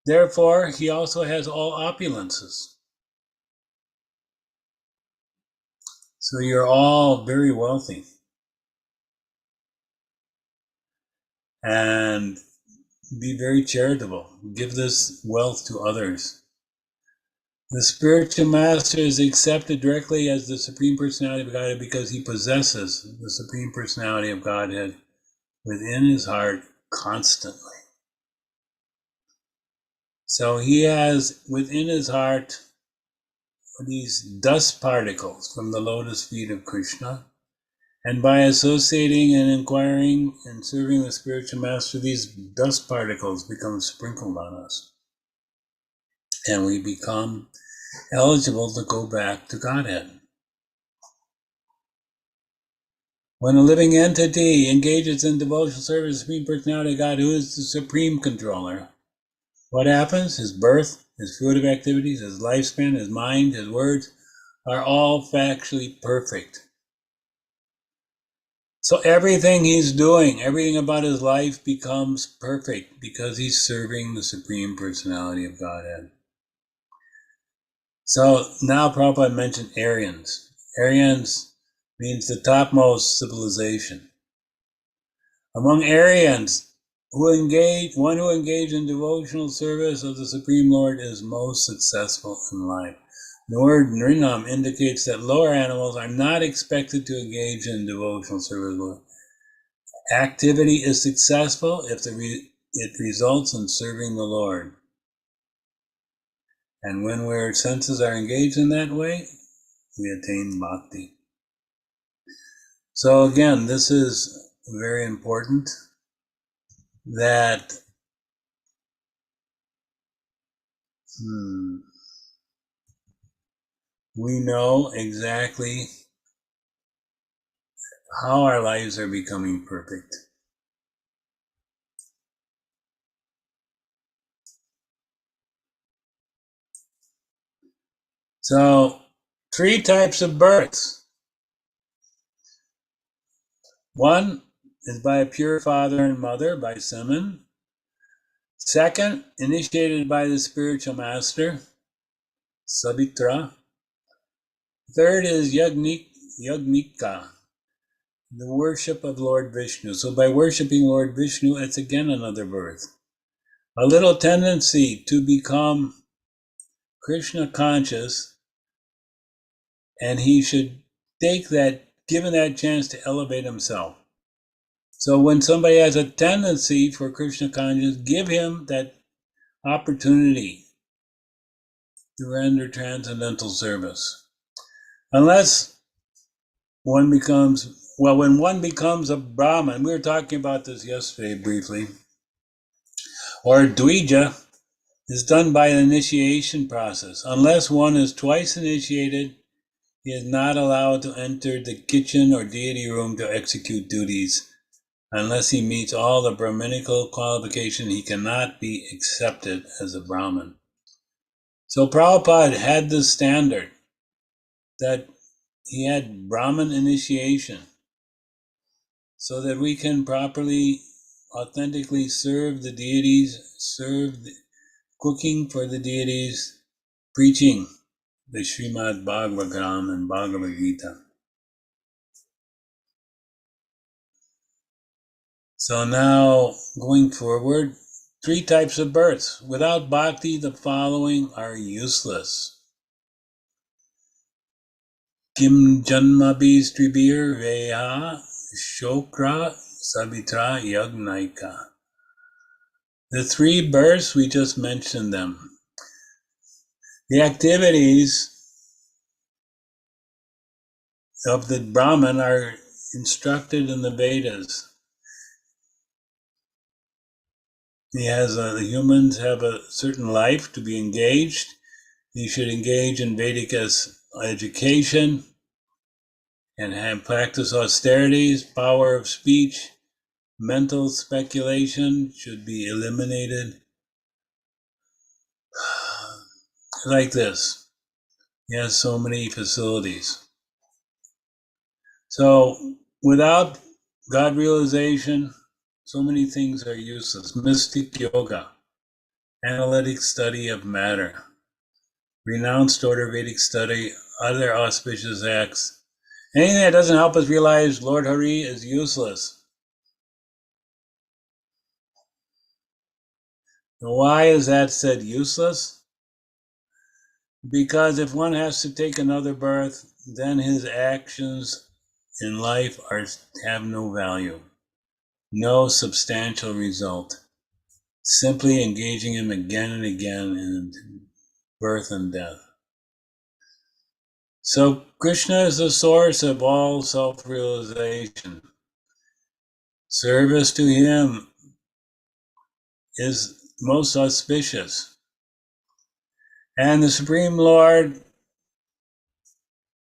therefore he also has all opulences. So you're all very wealthy. And be very charitable. Give this wealth to others. The spiritual master is accepted directly as the Supreme Personality of Godhead because he possesses the Supreme Personality of Godhead within his heart constantly. So he has within his heart these dust particles from the lotus feet of Krishna. And by associating and inquiring and serving the spiritual master, these dust particles become sprinkled on us. And we become eligible to go back to Godhead. When a living entity engages in devotional service to the Supreme Personality of God, who is the Supreme Controller, what happens? His birth, his fruitive activities, his lifespan, his mind, his words are all factually perfect. So everything he's doing, everything about his life becomes perfect because he's serving the Supreme Personality of Godhead. So now Prabhupada mentioned Aryans. Aryans means the topmost civilization. Among Aryans, one who engaged in devotional service of the Supreme Lord is most successful in life. The word Nrinam indicates that lower animals are not expected to engage in devotional service. Activity is successful if it results in serving the Lord. And when our senses are engaged in that way, we attain bhakti. So again, this is very important that we know exactly how our lives are becoming perfect. So, 3 types of births. One is by a pure father and mother, by semen. Second, initiated by the spiritual master, Savitra. Third is Yagnika, the worship of Lord Vishnu. So by worshiping Lord Vishnu, it's again another birth. A little tendency to become Krishna conscious, and he should take that, given that chance to elevate himself. So when somebody has a tendency for Krishna consciousness, give him that opportunity to render transcendental service. Unless one becomes, when one becomes a Brahmin, we were talking about this yesterday briefly, or Dvija, is done by an initiation process. Unless one is twice initiated, he is not allowed to enter the kitchen or deity room to execute duties. Unless he meets all the Brahminical qualifications, he cannot be accepted as a Brahmin. So Prabhupada had this standard that he had Brahmin initiation so that we can properly, authentically serve the deities, cooking for the deities, preaching the Srimad Bhagavatam and Bhagavad Gita. So now, going forward, 3 types of births. Without bhakti, the following are useless. Kim janmabhi stribir veha shokra sabitra yagnaika. The 3 births, we just mentioned them. The activities of the Brahman are instructed in the Vedas. The humans have a certain life to be engaged. They should engage in Vedic education and practice austerities. Power of speech, mental speculation should be eliminated. Like this. He has so many facilities. So without God realization, so many things are useless. Mystic yoga, analytic study of matter, renounced order Vedic study, other auspicious acts. Anything that doesn't help us realize Lord Hari is useless. Now, why is that said useless? Because if one has to take another birth, then his actions in life have no value. no substantial result. Simply engaging him again and again in birth and death. So Krishna is the source of all self-realization. Service to him is most auspicious. And the Supreme Lord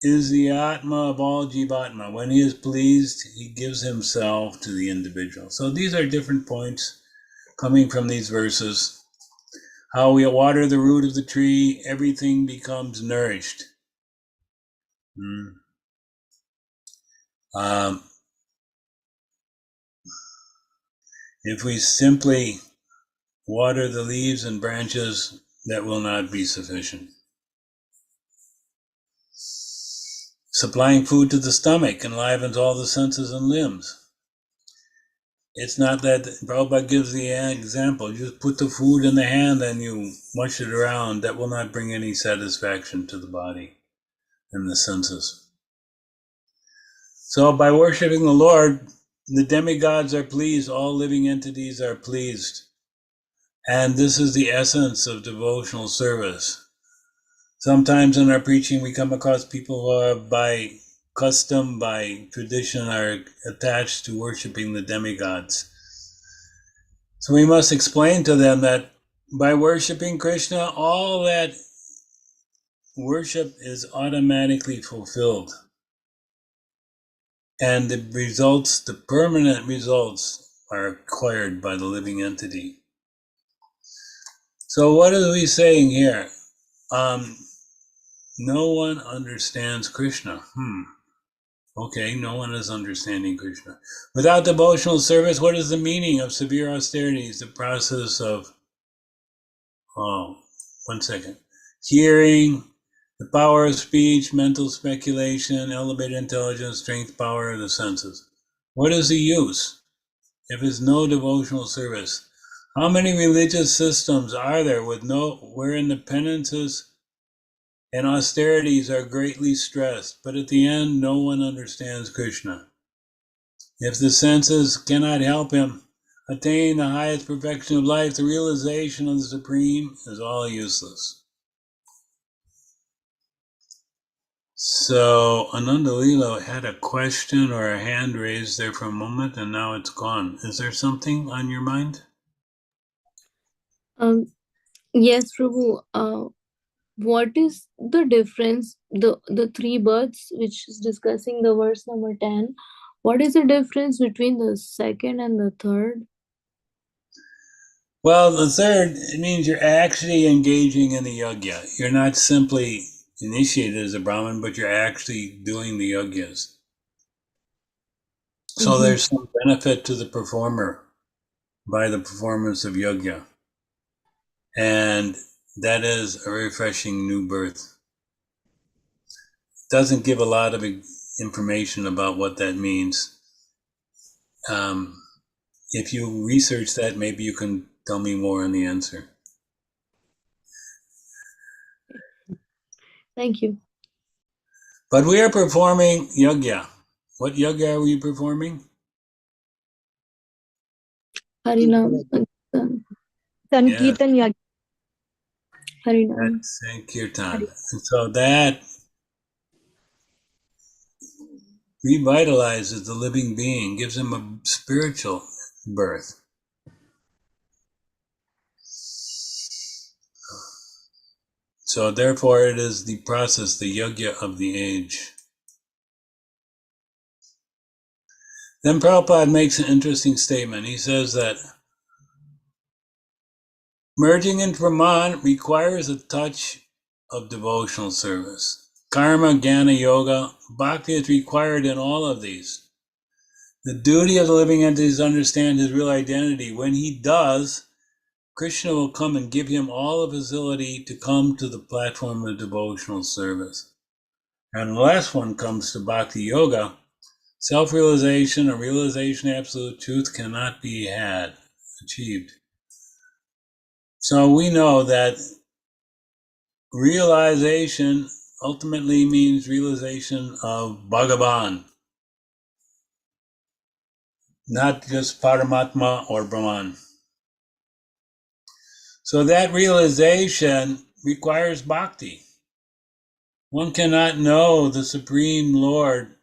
is the Atma of all Jivatma. When he is pleased, he gives himself to the individual. So these are different points coming from these verses. How we water the root of the tree, everything becomes nourished. If we simply water the leaves and branches, that will not be sufficient. Supplying food to the stomach enlivens all the senses and limbs. It's not that Prabhupada gives the example. You just put the food in the hand and you mush it around. That will not bring any satisfaction to the body and the senses. So by worshiping the Lord, the demigods are pleased. All living entities are pleased. And this is the essence of devotional service. Sometimes in our preaching, we come across people who are by custom, by tradition, are attached to worshiping the demigods. So we must explain to them that by worshiping Krishna, all that worship is automatically fulfilled. And the results, the permanent results, are acquired by the living entity. So what are we saying here? No one understands Krishna. Okay, no one is understanding Krishna. Without devotional service, what is the meaning of severe austerities? The process of, hearing, the power of speech, mental speculation, elevated intelligence, strength, power of the senses. What is the use if there's no devotional service? How many religious systems are there wherein the penances and austerities are greatly stressed, but at the end, no one understands Krishna. If the senses cannot help him attain the highest perfection of life, the realization of the Supreme is all useless. So Ananda Lila had a question or a hand raised there for a moment, and now it's gone. Is there something on your mind? Yes, Prabhu. What is the difference, the three births, which is discussing the verse number 10, what is the difference between the second and the third? Well, the third, it means you're actually engaging in the yajna. You're not simply initiated as a Brahmin, but you're actually doing the yajnas. So there's some benefit to the performer by the performance of yajna. And that is a refreshing new birth. Doesn't give a lot of information about what that means. If you research that, maybe you can tell me more on the answer. Thank you. But we are performing yajna. What yajna are we performing? Harinam. Sankirtan Yajna. Harinam. That's Sankirtan. And so that revitalizes the living being, gives him a spiritual birth. So therefore it is the process, the yajna of the age. Then Prabhupada makes an interesting statement. He says that merging into Brahman requires a touch of devotional service. Karma, Jnana, Yoga, Bhakti is required in all of these. The duty of the living entity is to understand his real identity. When he does, Krishna will come and give him all the facility to come to the platform of devotional service. And the last one comes to Bhakti Yoga. Self-realization or realization of absolute truth cannot be achieved. So we know that realization ultimately means realization of Bhagavan. not just Paramatma or Brahman. So that realization requires bhakti. One cannot know the Supreme Lord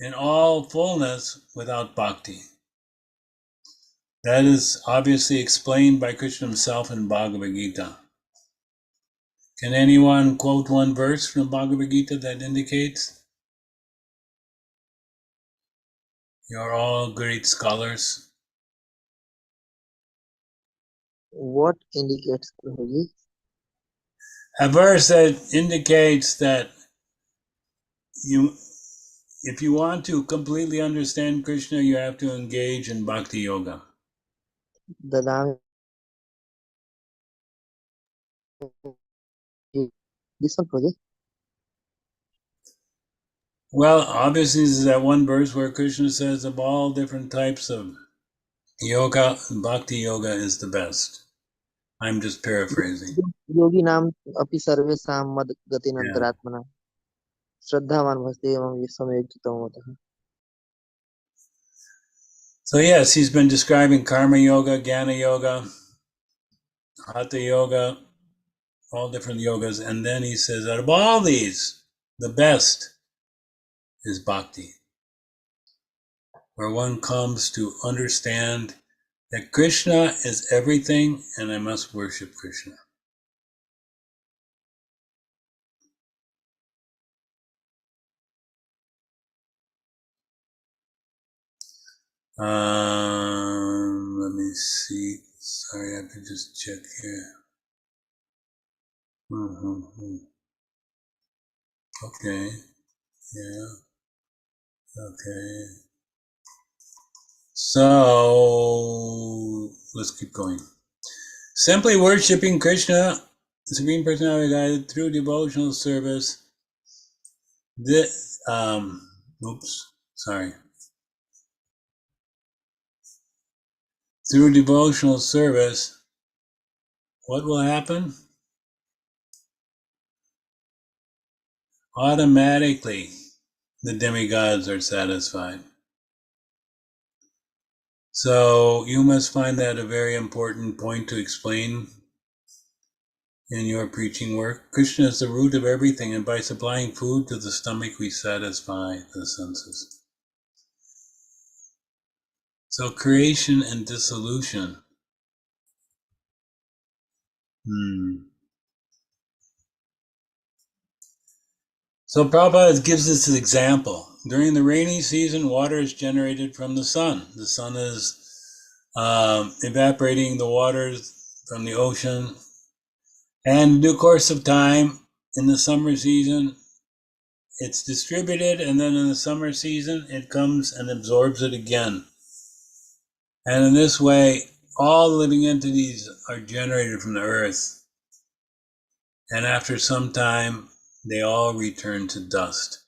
in all fullness without bhakti. That is obviously explained by Krishna himself in Bhagavad Gita. Can anyone quote one verse from Bhagavad Gita that indicates? You're all great scholars. What indicates, Prabhuji? A verse that indicates that if you want to completely understand Krishna, you have to engage in bhakti yoga. The Ramiya. This one, Prabhuji. Well, obviously, this is that one verse where Krishna says of all different types of yoga, bhakti yoga is the best. I'm just paraphrasing. Yogi nam api sarvesam mad gatin Yeah. antaratmana. Shraddhavan vastevam samyuktam matah. So yes, he's been describing karma yoga, jnana yoga, hatha yoga, all different yogas. And then he says, out of all these, the best is bhakti, where one comes to understand that Krishna is everything and I must worship Krishna. Let me see. Sorry, I have to just check here. Okay. Yeah. Okay. So let's keep going. Simply worshipping Krishna, the Supreme Personality of Godhead, through devotional service. Through devotional service, what will happen? Automatically, the demigods are satisfied. So you must find that a very important point to explain in your preaching work. Krishna is the root of everything, and by supplying food to the stomach, we satisfy the senses. So creation and dissolution. So Prabhupada gives us an example. During the rainy season, water is generated from the sun. The sun is evaporating the waters from the ocean. And in due course of time, in the summer season, it's distributed, and then in the summer season, it comes and absorbs it again. And in this way, all living entities are generated from the earth. And after some time, they all return to dust.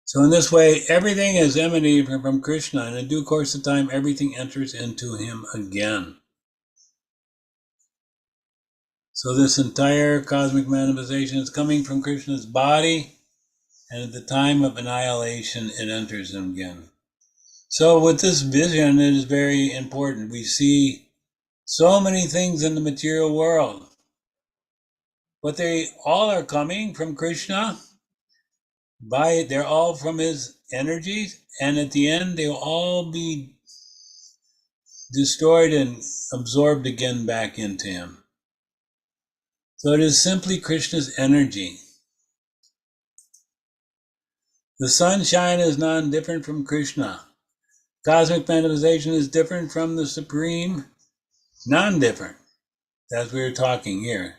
So in this way, everything is emanated from Krishna, and in due course of time, everything enters into him again. So this entire cosmic manifestation is coming from Krishna's body, and at the time of annihilation, it enters him again. So with this vision, it is very important. We see so many things in the material world, but they all are coming from Krishna. They're all from his energies, and at the end, they'll all be destroyed and absorbed again back into him. So it is simply Krishna's energy. The sunshine is non-different from Krishna. Cosmic manifestation is different from the Supreme, non-different, as we were talking here.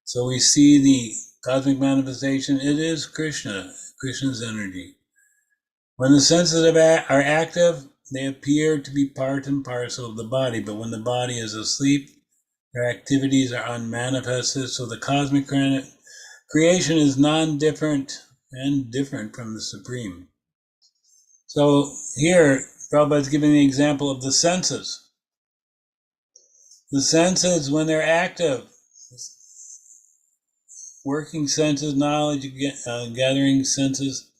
So we see the cosmic manifestation, it is Krishna, Krishna's energy. When the senses are active, they appear to be part and parcel of the body, but when the body is asleep, their activities are unmanifested, so the cosmic creation is non-different and different from the Supreme. So here, Prabhupada is giving the example of the senses. The senses, when they're active, working senses, knowledge gathering senses,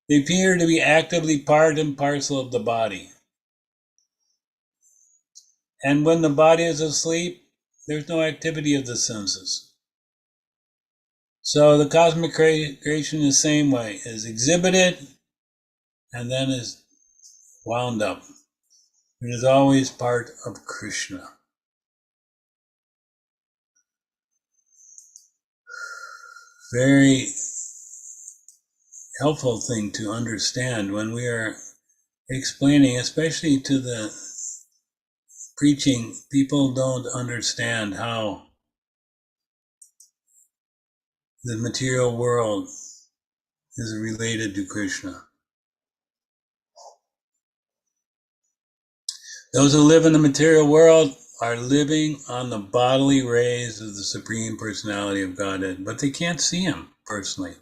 They appear to be actively part and parcel of the body. And when the body is asleep, there's no activity of the senses. So the cosmic creation is the same way, is exhibited and then is wound up. It is always part of Krishna. Very helpful thing to understand when we are explaining, especially to the preaching. People don't understand how the material world is related to Krishna. Those who live in the material world are living on the bodily rays of the Supreme Personality of Godhead, but they can't see Him personally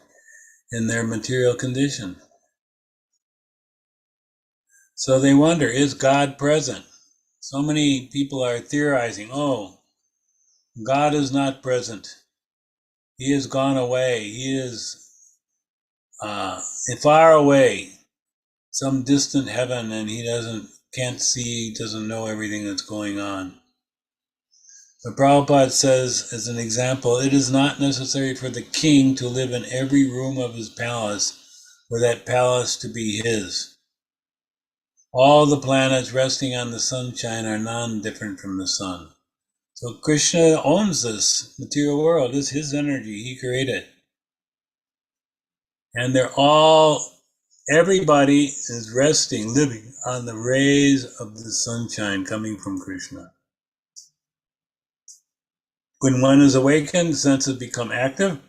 in their material condition. So they wonder, is God present? So many people are theorizing, oh, God is not present. He has gone away. He is far away, some distant heaven, and He can't see, doesn't know everything that's going on. But Prabhupada says, as an example, it is not necessary for the king to live in every room of his palace for that palace to be his. All the planets resting on the sunshine are non-different from the sun. So Krishna owns this material world. It's his energy. He created. And everybody is resting, living on the rays of the sunshine coming from Krishna. When one is awakened, senses become active.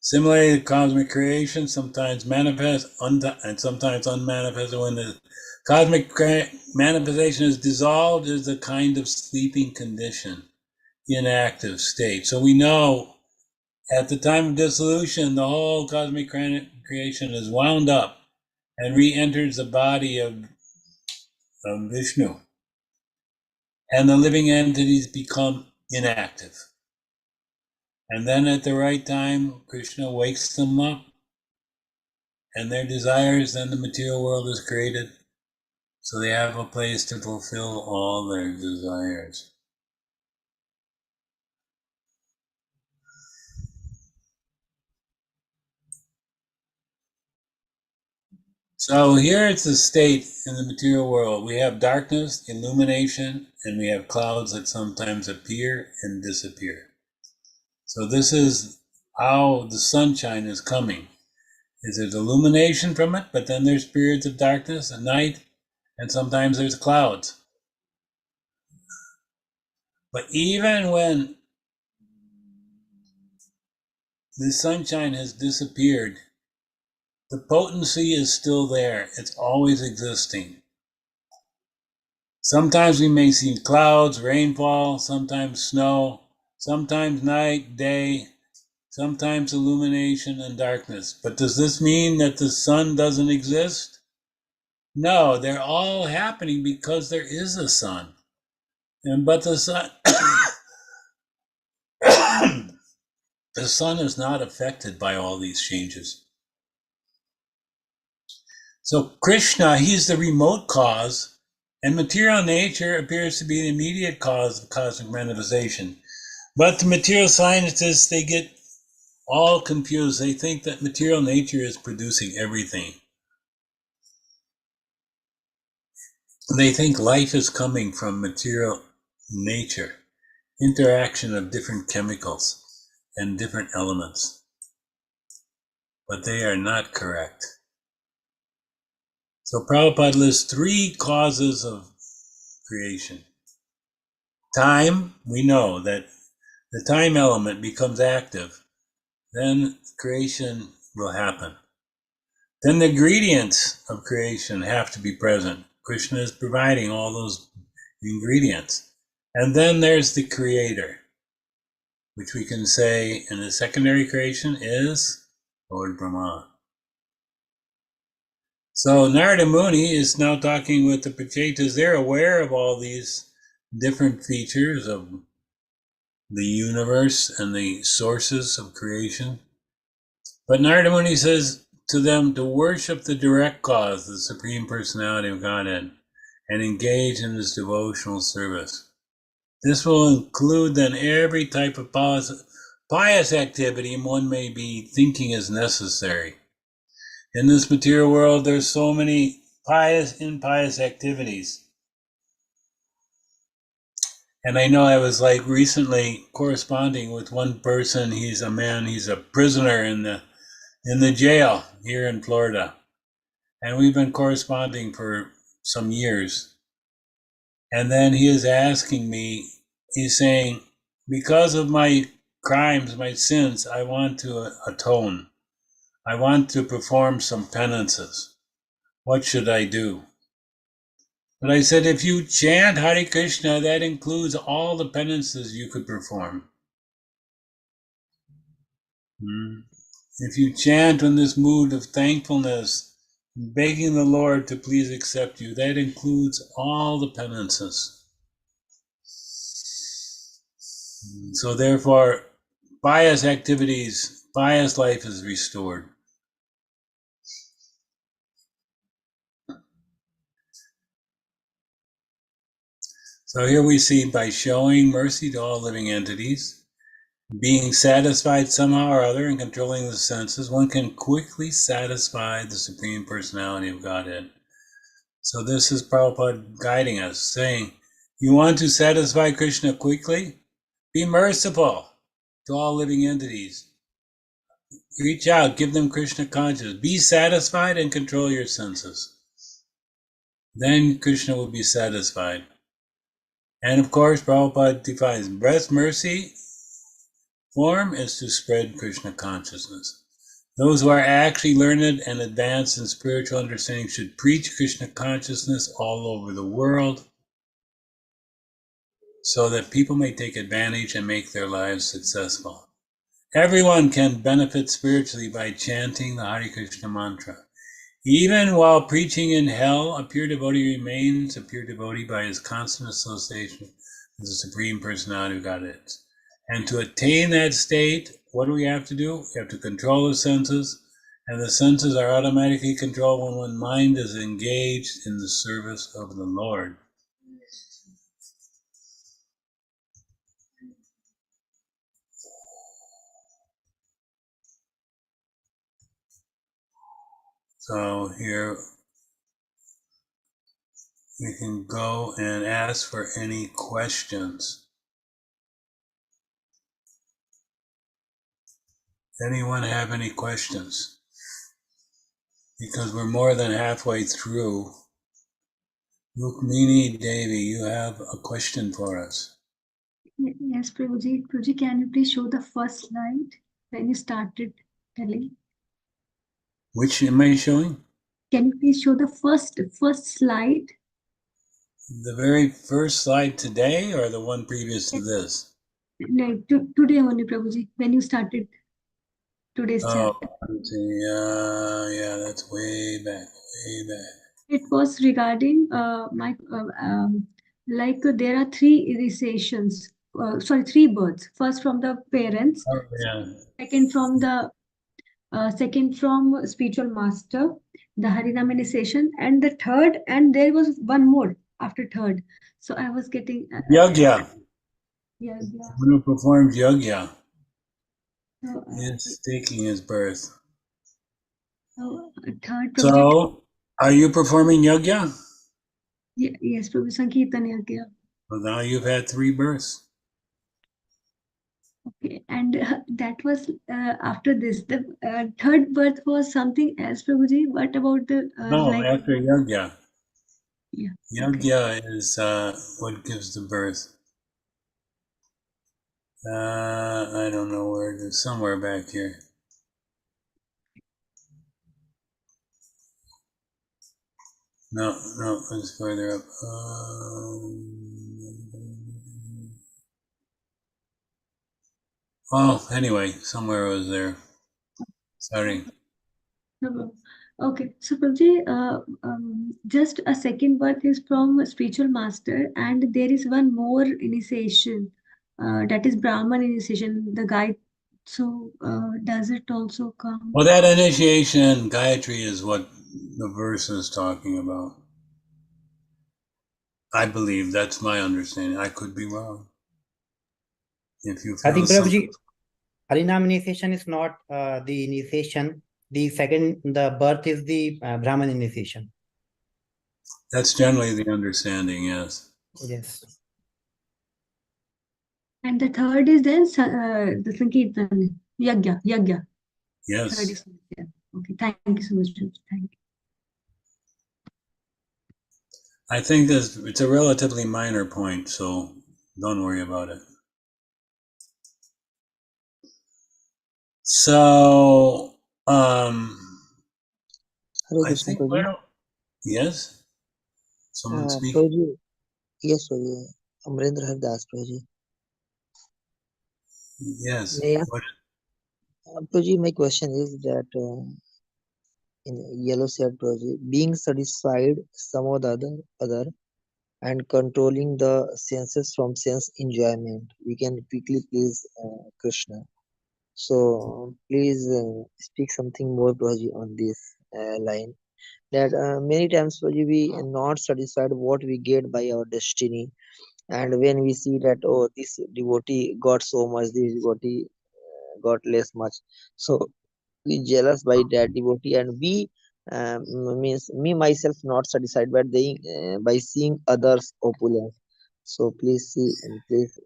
Similarly, the cosmic creation sometimes manifests and sometimes unmanifested. When the cosmic manifestation is dissolved, is a kind of sleeping condition, inactive state. So we know at the time of dissolution, the whole cosmic creation is wound up and re-enters the body of Vishnu. And the living entities become inactive. And then at the right time, Krishna wakes them up, and their desires, then the material world is created. So they have a place to fulfill all their desires. So here it's a state in the material world. We have darkness, illumination, and we have clouds that sometimes appear and disappear. So this is how the sunshine is coming. There's illumination from it, but then there's periods of darkness and night, and sometimes there's clouds. But even when the sunshine has disappeared, the potency is still there. It's always existing. Sometimes we may see clouds, rainfall, sometimes snow, sometimes night, day, sometimes illumination and darkness. But does this mean that the sun doesn't exist? No, they're all happening because there is a sun. But the sun the sun is not affected by all these changes. So Krishna, he's the remote cause, and material nature appears to be the immediate cause of cosmic manifestation. But the material scientists, they get all confused. They think that material nature is producing everything. They think life is coming from material nature, interaction of different chemicals and different elements. But they are not correct. So Prabhupada lists 3 causes of creation. Time, we know that the time element becomes active, then creation will happen. Then the ingredients of creation have to be present. Krishna is providing all those ingredients. And then there's the creator, which we can say in the secondary creation is Lord Brahma. So Narada Muni is now talking with the Prachetas. They're aware of all these different features of the universe and the sources of creation. But Narada Muni says, to them to worship the direct cause, the Supreme Personality of Godhead, and engage in this devotional service. This will include then every type of pious activity one may be thinking is necessary. In this material world, there's so many pious, impious activities. And I know I was like recently corresponding with one person. He's a prisoner in the jail here in Florida. And we've been corresponding for some years. And then he is asking me, he's saying, because of my crimes, my sins, I want to atone. I want to perform some penances. What should I do? But I said, if you chant Hare Krishna, that includes all the penances you could perform. If you chant in this mood of thankfulness, begging the Lord to please accept you, that includes all the penances. So therefore, pious activities, pious life is restored. So here we see by showing mercy to all living entities, being satisfied somehow or other and controlling the senses, one can quickly satisfy the Supreme Personality of Godhead. So this is Prabhupada guiding us, saying, you want to satisfy Krishna quickly? Be merciful to all living entities. Reach out, give them Krishna consciousness. Be satisfied and control your senses. Then Krishna will be satisfied. And of course, Prabhupada defines best mercy form is to spread Krishna consciousness. Those who are actually learned and advanced in spiritual understanding should preach Krishna consciousness all over the world so that people may take advantage and make their lives successful. Everyone can benefit spiritually by chanting the Hare Krishna mantra. Even while preaching in hell, a pure devotee remains a pure devotee by his constant association with the Supreme Personality of Godhead. And to attain that state, what do we have to do? We have to control the senses, and the senses are automatically controlled when one's mind is engaged in the service of the Lord. So here we can go and ask for any questions. Anyone have any questions? Because we're more than halfway through. Rukmini Devi, you have a question for us. Yes, Prabhuji. Prabhuji, can you please show the first slide when you started telling? Which am I showing? Can you please show the first slide? The very first slide today or the one previous to this? Like today only, Prabhuji, when you started today's chapter. Yeah, that's way back. It was regarding like there are three initiations. Three births. First from the parents. Oh, yeah. Second from spiritual master, the Harinam initiation, and the third, and there was one more after third. So I was getting Yagya. yeah. Who performs Yagya So, is taking his birth. third. So, are you performing Yagya? Yes, Prabhu Sankirtan Yagya. Well, now you've had 3 births. Okay, and that was after this. The third birth was something else, Prabhuji. What about the After Yagya. Yeah. Yagya is what gives the birth. I don't know where it is. Somewhere back here. No, it's further up. Anyway, somewhere it was there. Sorry. No. Okay, so Prabhuji, just a second birth is from spiritual master, and there is one more initiation, that is Brahman initiation. The guy So does it also come? Well, that initiation, Gayatri, is what the verse is talking about. I believe that's my understanding. I could be wrong. If you I feel think something. Prabhuji, Harinam initiation is not the initiation. The birth is the Brahman initiation. That's generally the understanding, yes. Yes. And the third is then the Sankirtan, Yagya. Third Yes. is yeah. Okay, thank you so much. Thank you. I think it's a relatively minor point, so don't worry about it. So, Hare I Krishna, think, why Prabhuji. don't, yes? Someone speak? Prabhuji, yes, Prabhuji. Amrendra Hardas, Prabhuji. Yes. May I- What? Prabhuji, my question is that in yellow said Prabhuji, being satisfied some or the other and controlling the senses from sense enjoyment, we can quickly please Krishna. So please speak something more, Prabhuji, on this line. That many times Prabhuji, we are not satisfied what we get by our destiny, and when we see that this devotee got so much, this devotee got less much, so we jealous by that devotee, and we means me myself not satisfied by seeing others opulence. So please see and please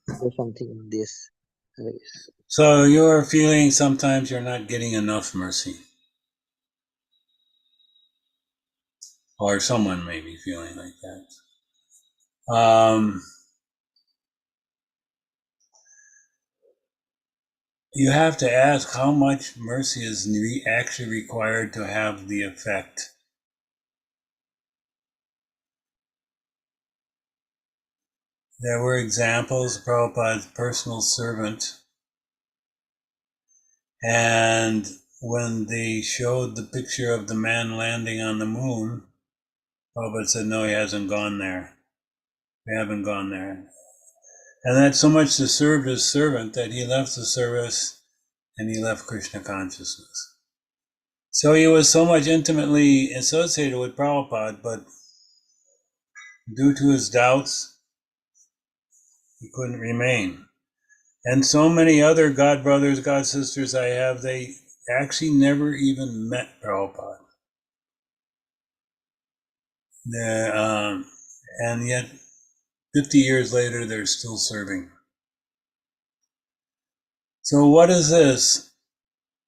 say something on this. So you're feeling sometimes you're not getting enough mercy. Or someone may be feeling like that. You have to ask how much mercy is actually required to have the effect. There were examples, Prabhupada's personal servant, and when they showed the picture of the man landing on the moon, Prabhupada said, no, he hasn't gone there. We haven't gone there. And that's so much to serve his servant that he left the service and he left Krishna consciousness. So he was so much intimately associated with Prabhupada, but due to his doubts, he couldn't remain. And so many other God brothers, God sisters I have, they actually never even met Prabhupada. And yet, 50 years later, they're still serving. So what is this?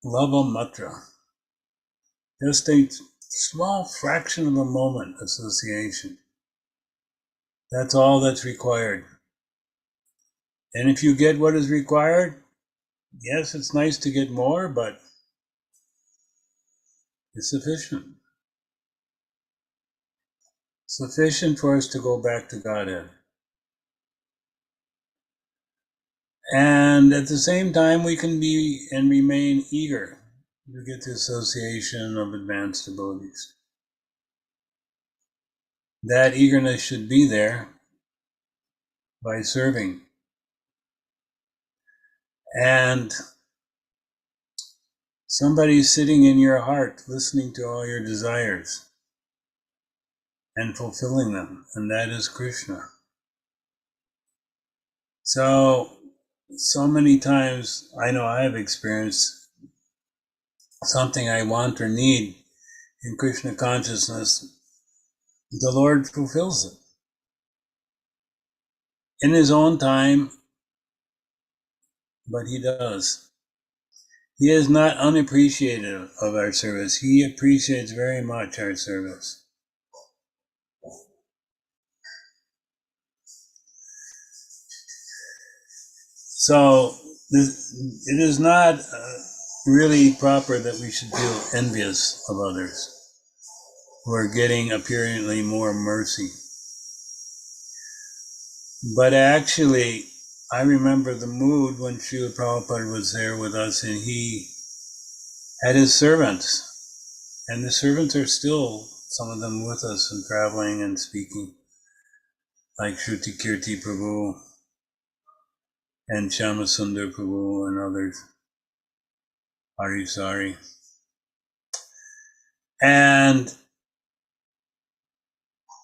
Lava matra. Just a small fraction of a moment association. That's all that's required. And if you get what is required, yes, it's nice to get more, but it's sufficient. Sufficient for us to go back to Godhead. And at the same time, we can be and remain eager to get the association of advanced devotees. That eagerness should be there by serving. And somebody sitting in your heart, listening to all your desires and fulfilling them, and that is Krishna. So many times I know I have experienced something I want or need in Krishna consciousness, the Lord fulfills it. In his own time, but he does. He is not unappreciative of our service. He appreciates very much our service. So it is not really proper that we should feel envious of others who are getting apparently more mercy. But actually, I remember the mood when Srila Prabhupada was there with us, and he had his servants, and the servants are still, some of them with us and traveling and speaking, like Shruti Kirti Prabhu. and Shyamasundar Prabhu and others. Harisari. And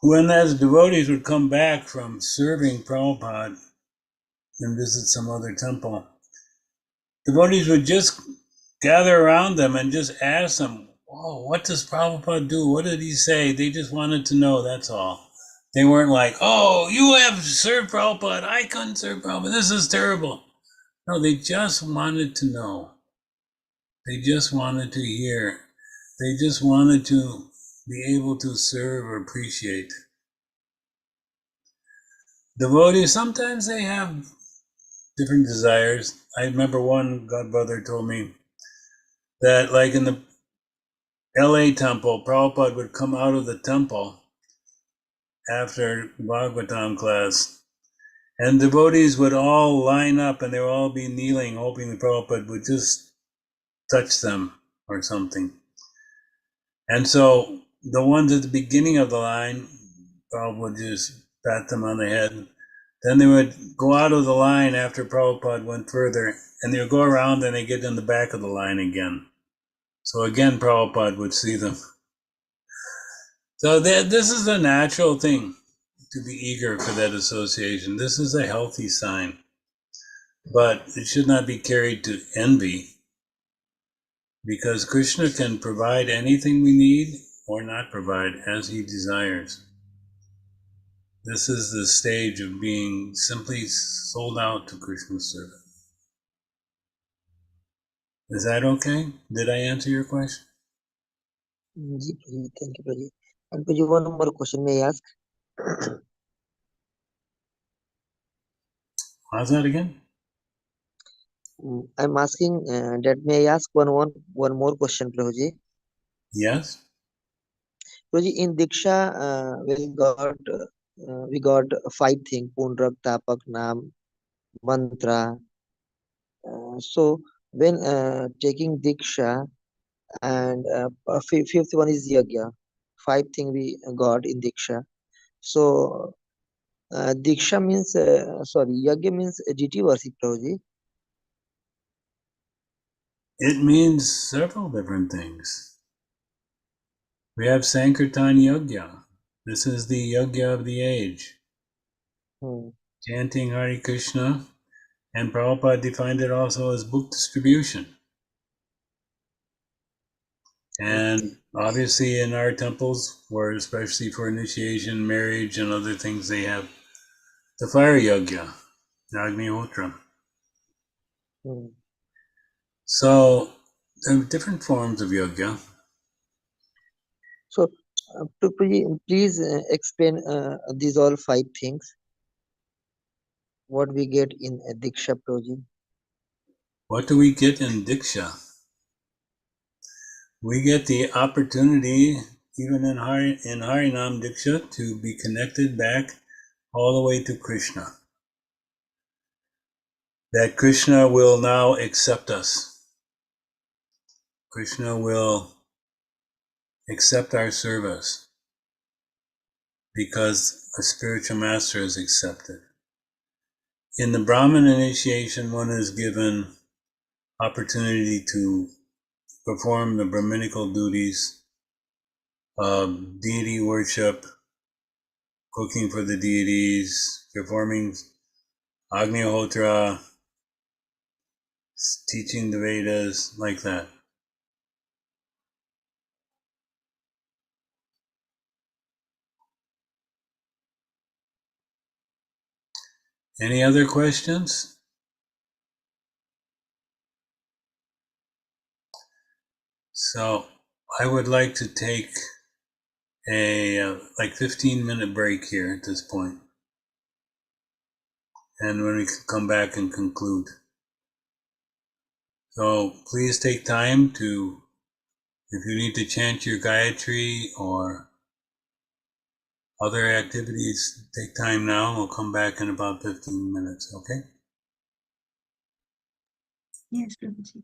when as devotees would come back from serving Prabhupada and visit some other temple, devotees would just gather around them and just ask them, oh, what does Prabhupada do? What did he say? They just wanted to know, that's all. They weren't like, oh, you have served Prabhupada. I couldn't serve Prabhupada. This is terrible. No, they just wanted to know. They just wanted to hear. They just wanted to be able to serve or appreciate. Devotees, sometimes they have different desires. I remember one godbrother told me that like in the LA temple, Prabhupada would come out of the temple after Bhagavatam class, and devotees would all line up and they would all be kneeling, hoping the Prabhupada would just touch them or something. And so the ones at the beginning of the line, Prabhupada would just pat them on the head. Then they would go out of the line after Prabhupada went further, and they would go around and they get in the back of the line again. So again, Prabhupada would see them. So this is a natural thing, to be eager for that association. This is a healthy sign. But it should not be carried to envy, because Krishna can provide anything we need or not provide as he desires. This is the stage of being simply sold out to Krishna's service. Is that okay? Did I answer your question? Ji, Prabhuji, thank you, Prabhuji. And Prabhuji, one more question may I ask? How's that again? I'm asking that may I ask one more question, Prabhuji? Yes? Prabhuji, in Diksha, we got 5 things: Pundrak, Tapak, Nam, Mantra. So when taking Diksha, and fifth one is Yagya. 5 things we got in Diksha. So Diksha means, Yagya means deity worship, Prabhuji. It means several different things. We have Sankirtan Yogya. This is the Yogya of the age. Chanting Hare Krishna, and Prabhupada defined it also as book distribution. And obviously in our temples, where especially for initiation, marriage, and other things, they have the fire yagya, Agnihotra. So there are different forms of yagya. So please explain these all 5 things. What we get in Diksha, Prabhuji? What do we get in Diksha? We get the opportunity, even in Harinam Diksha, to be connected back all the way to Krishna. That Krishna will now accept us. Krishna will accept our service because a spiritual master is accepted. In the Brahmin initiation, one is given opportunity to perform the Brahminical duties of deity worship, cooking for the deities, performing Agnihotra, teaching the Vedas, like that. Any other questions? So I would like to take a 15-minute break here at this point, and when we can come back and conclude. So please take time to, if you need to chant your Gayatri or other activities, take time now. We'll come back in about 15 minutes, okay? Yes, Prabhuji.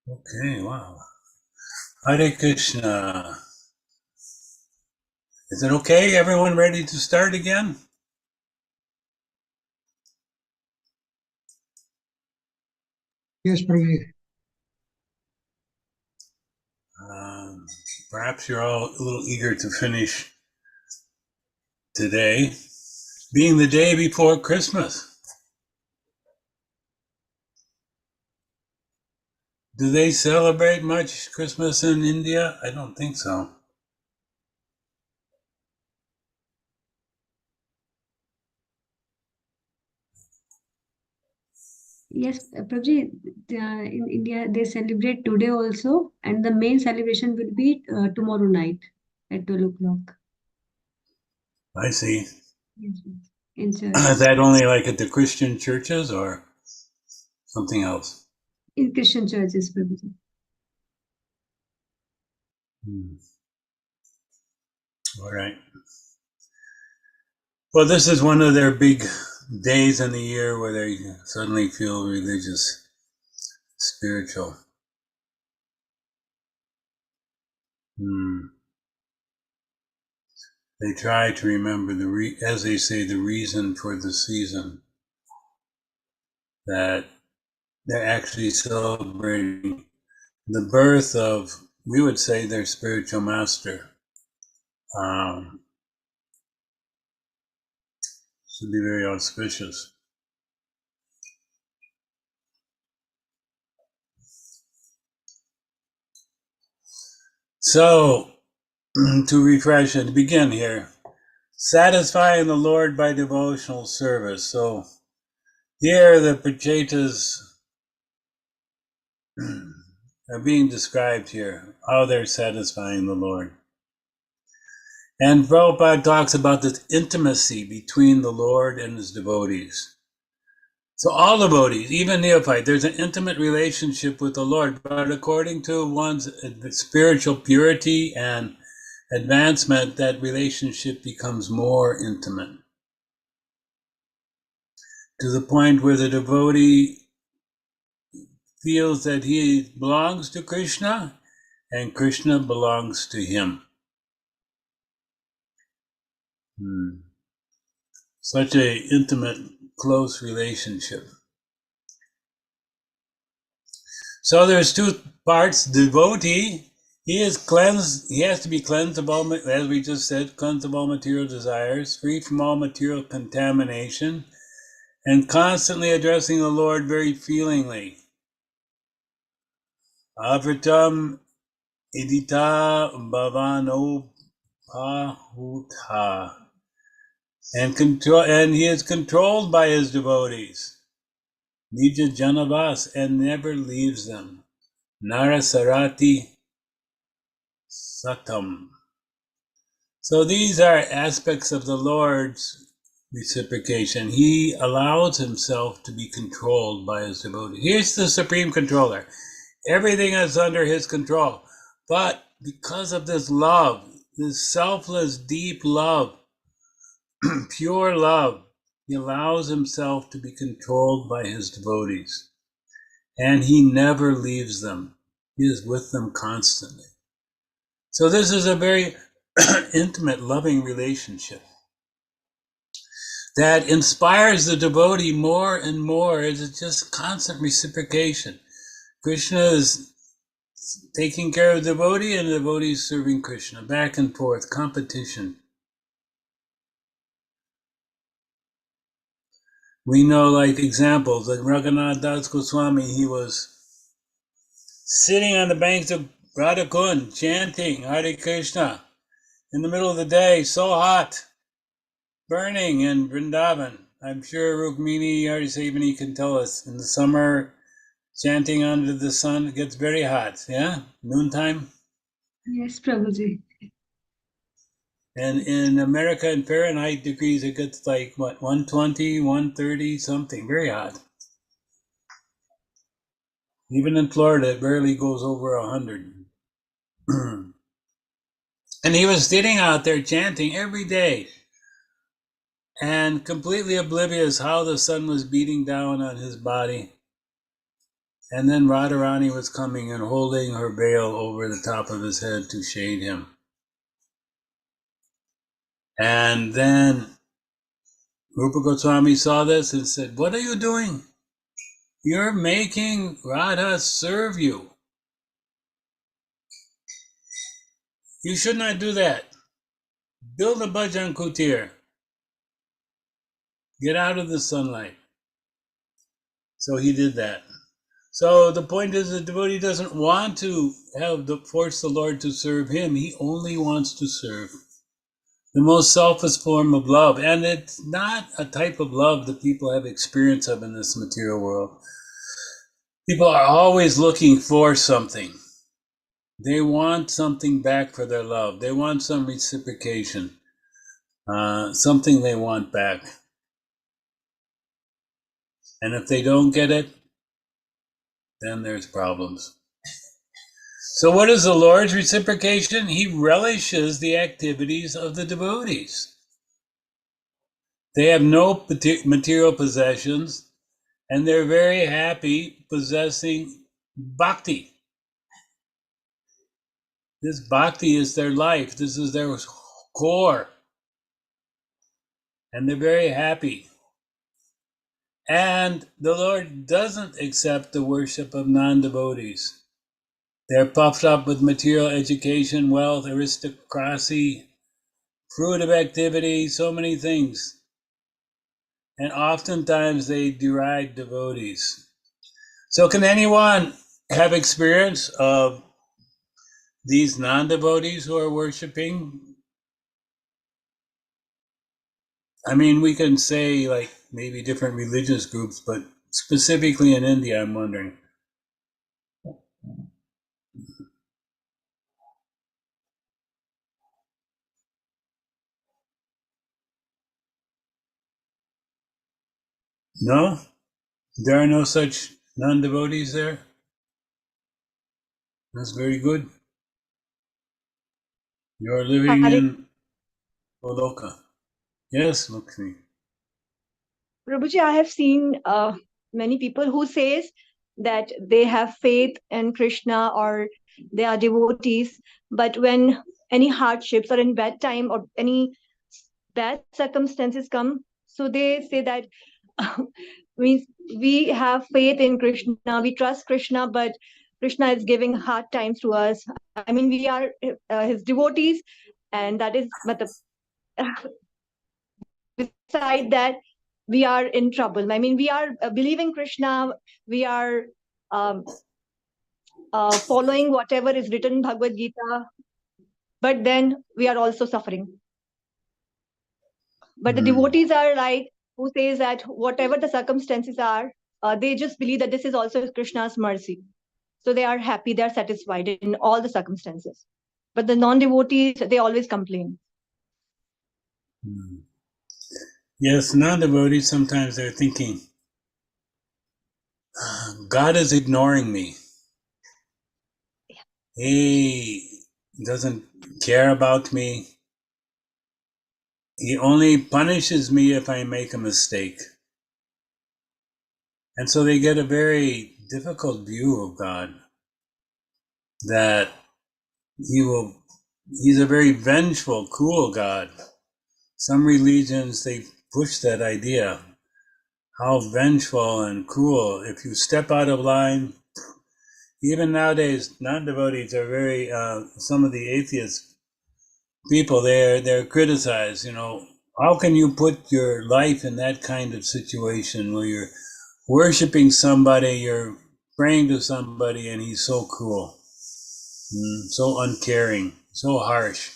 Okay, wow. Hare Krishna. Is it okay? Everyone ready to start again? Yes, Prabhuji. Perhaps you're all a little eager to finish today, being the day before Christmas. Do they celebrate much Christmas in India? I don't think so. Yes, Prabhuji, in India they celebrate today also, and the main celebration will be tomorrow night at 12 o'clock. I see. Yes, in Is church, that only like at the Christian churches or something else? in Christian churches, Prabhuji. All right. Well, this is one of their big days in the year where they suddenly feel religious, spiritual. They try to remember as they say, the reason for the season, that they're actually celebrating the birth of, we would say, their spiritual master. Should be very auspicious. So, to refresh and begin here, satisfying the Lord by devotional service. So, here the Prachetas are being described here, how they're satisfying the Lord. And Prabhupada talks about this intimacy between the Lord and his devotees. So all devotees, even neophyte, there's an intimate relationship with the Lord, but according to one's spiritual purity and advancement, that relationship becomes more intimate, to the point where the devotee feels that he belongs to Krishna and Krishna belongs to him. Such a intimate, close relationship. So there's two parts. Devotee, he is cleansed, he has to be cleansed of all, as we just said, cleansed of all material desires, free from all material contamination, and constantly addressing the Lord very feelingly. Avritam idita bhavanopahuta. And he is controlled by his devotees. Nija Janavas, and never leaves them. Narasarati Satam. So these are aspects of the Lord's reciprocation. He allows himself to be controlled by his devotees. He's the supreme controller. Everything is under his control. But because of this love, this selfless, deep love, pure love, he allows himself to be controlled by his devotees. And he never leaves them. He is with them constantly. So this is a very intimate, loving relationship that inspires the devotee more and more. It's just constant reciprocation. Krishna is taking care of the devotee and the devotee is serving Krishna. Back and forth, competition. We know, like examples, like Raghunath Das Goswami, he was sitting on the banks of Radhakund, chanting Hare Krishna in the middle of the day, so hot, burning in Vrindavan. I'm sure Rukmini Harisevani can tell us, in the summer, chanting under the sun, it gets very hot, yeah? Noontime. Yes, Prabhuji. And in America, in Fahrenheit degrees, it gets like, what, 120, 130, something, very hot. Even in Florida, it barely goes over 100. And he was sitting out there chanting every day and completely oblivious how the sun was beating down on his body. And then Radharani was coming and holding her veil over the top of his head to shade him. And then Rupa Goswami saw this and said, "What are you doing? You're making Radha serve you. You should not do that. Build a bhajan kutir. Get out of the sunlight." So he did that. So the point is, the devotee doesn't want to force the Lord to serve him. He only wants to serve. The most selfless form of love. And it's not a type of love that people have experience of in this material world. People are always looking for something. They want something back for their love. They want some reciprocation. Something they want back. And if they don't get it, then there's problems. So what is the Lord's reciprocation? He relishes the activities of the devotees. They have no material possessions, and they're very happy possessing bhakti. This bhakti is their life. This is their core. And they're very happy. And the Lord doesn't accept the worship of non-devotees. They're puffed up with material education, wealth, aristocracy, fruitive activity, so many things. And oftentimes they deride devotees. So can anyone have experience of these non-devotees who are worshiping? I mean, we can say like maybe different religious groups, but specifically in India, I'm wondering. No? There are no such non-devotees there? That's very good. You're living in Goloka. Yes, Lakshmi. Prabhuji, I have seen many people who says that they have faith in Krishna or they are devotees, but when any hardships or in bad time or any bad circumstances come, so they say that we have faith in Krishna, we trust Krishna, but Krishna is giving hard times to us. I mean, we are his devotees, and that is, beside that, we are in trouble. I mean, we are believing Krishna, we are following whatever is written in Bhagavad Gita, but then we are also suffering. But the devotees are like, who says that whatever the circumstances are, they just believe that this is also Krishna's mercy. So they are happy, they are satisfied in all the circumstances. But the non-devotees, they always complain. Yes, non-devotees, sometimes they're thinking, God is ignoring me. He doesn't care about me. He only punishes me if I make a mistake. And so they get a very difficult view of God, that he's a very vengeful, cruel God. Some religions, they push that idea, how vengeful and cruel. If you step out of line, even nowadays, non-devotees are very, some of the atheist people, they're criticized, how can you put your life in that kind of situation where you're worshiping somebody, you're praying to somebody, and he's so cruel, so uncaring, so harsh.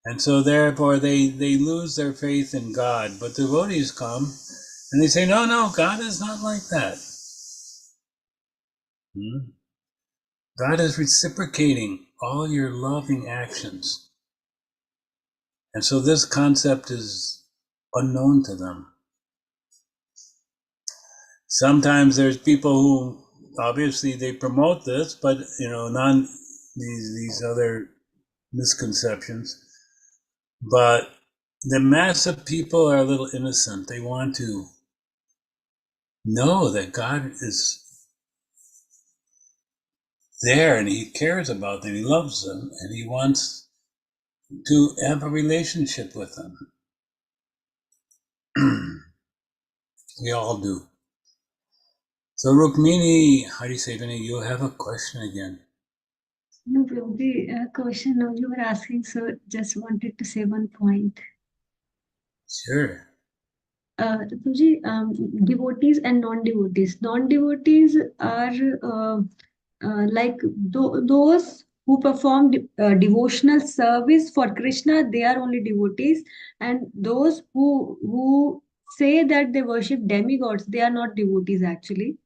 And so therefore they lose their faith in God. But devotees come and they say, no, God is not like that. God is reciprocating all your loving actions. And so this concept is unknown to them. Sometimes there's people who obviously they promote this, but these other misconceptions. But the mass of people are a little innocent. They want to know that God is there and he cares about them, he loves them, and he wants to have a relationship with them. We all do. So Rukmini, Harisevani, you have a question again. No, Prabhuji, a question now you were asking, so just wanted to say one point. Sure. Prabhuji, devotees and non-devotees. Non-devotees are like those who perform devotional service for Krishna. They are only devotees, and those who say that they worship demigods, they are not devotees actually.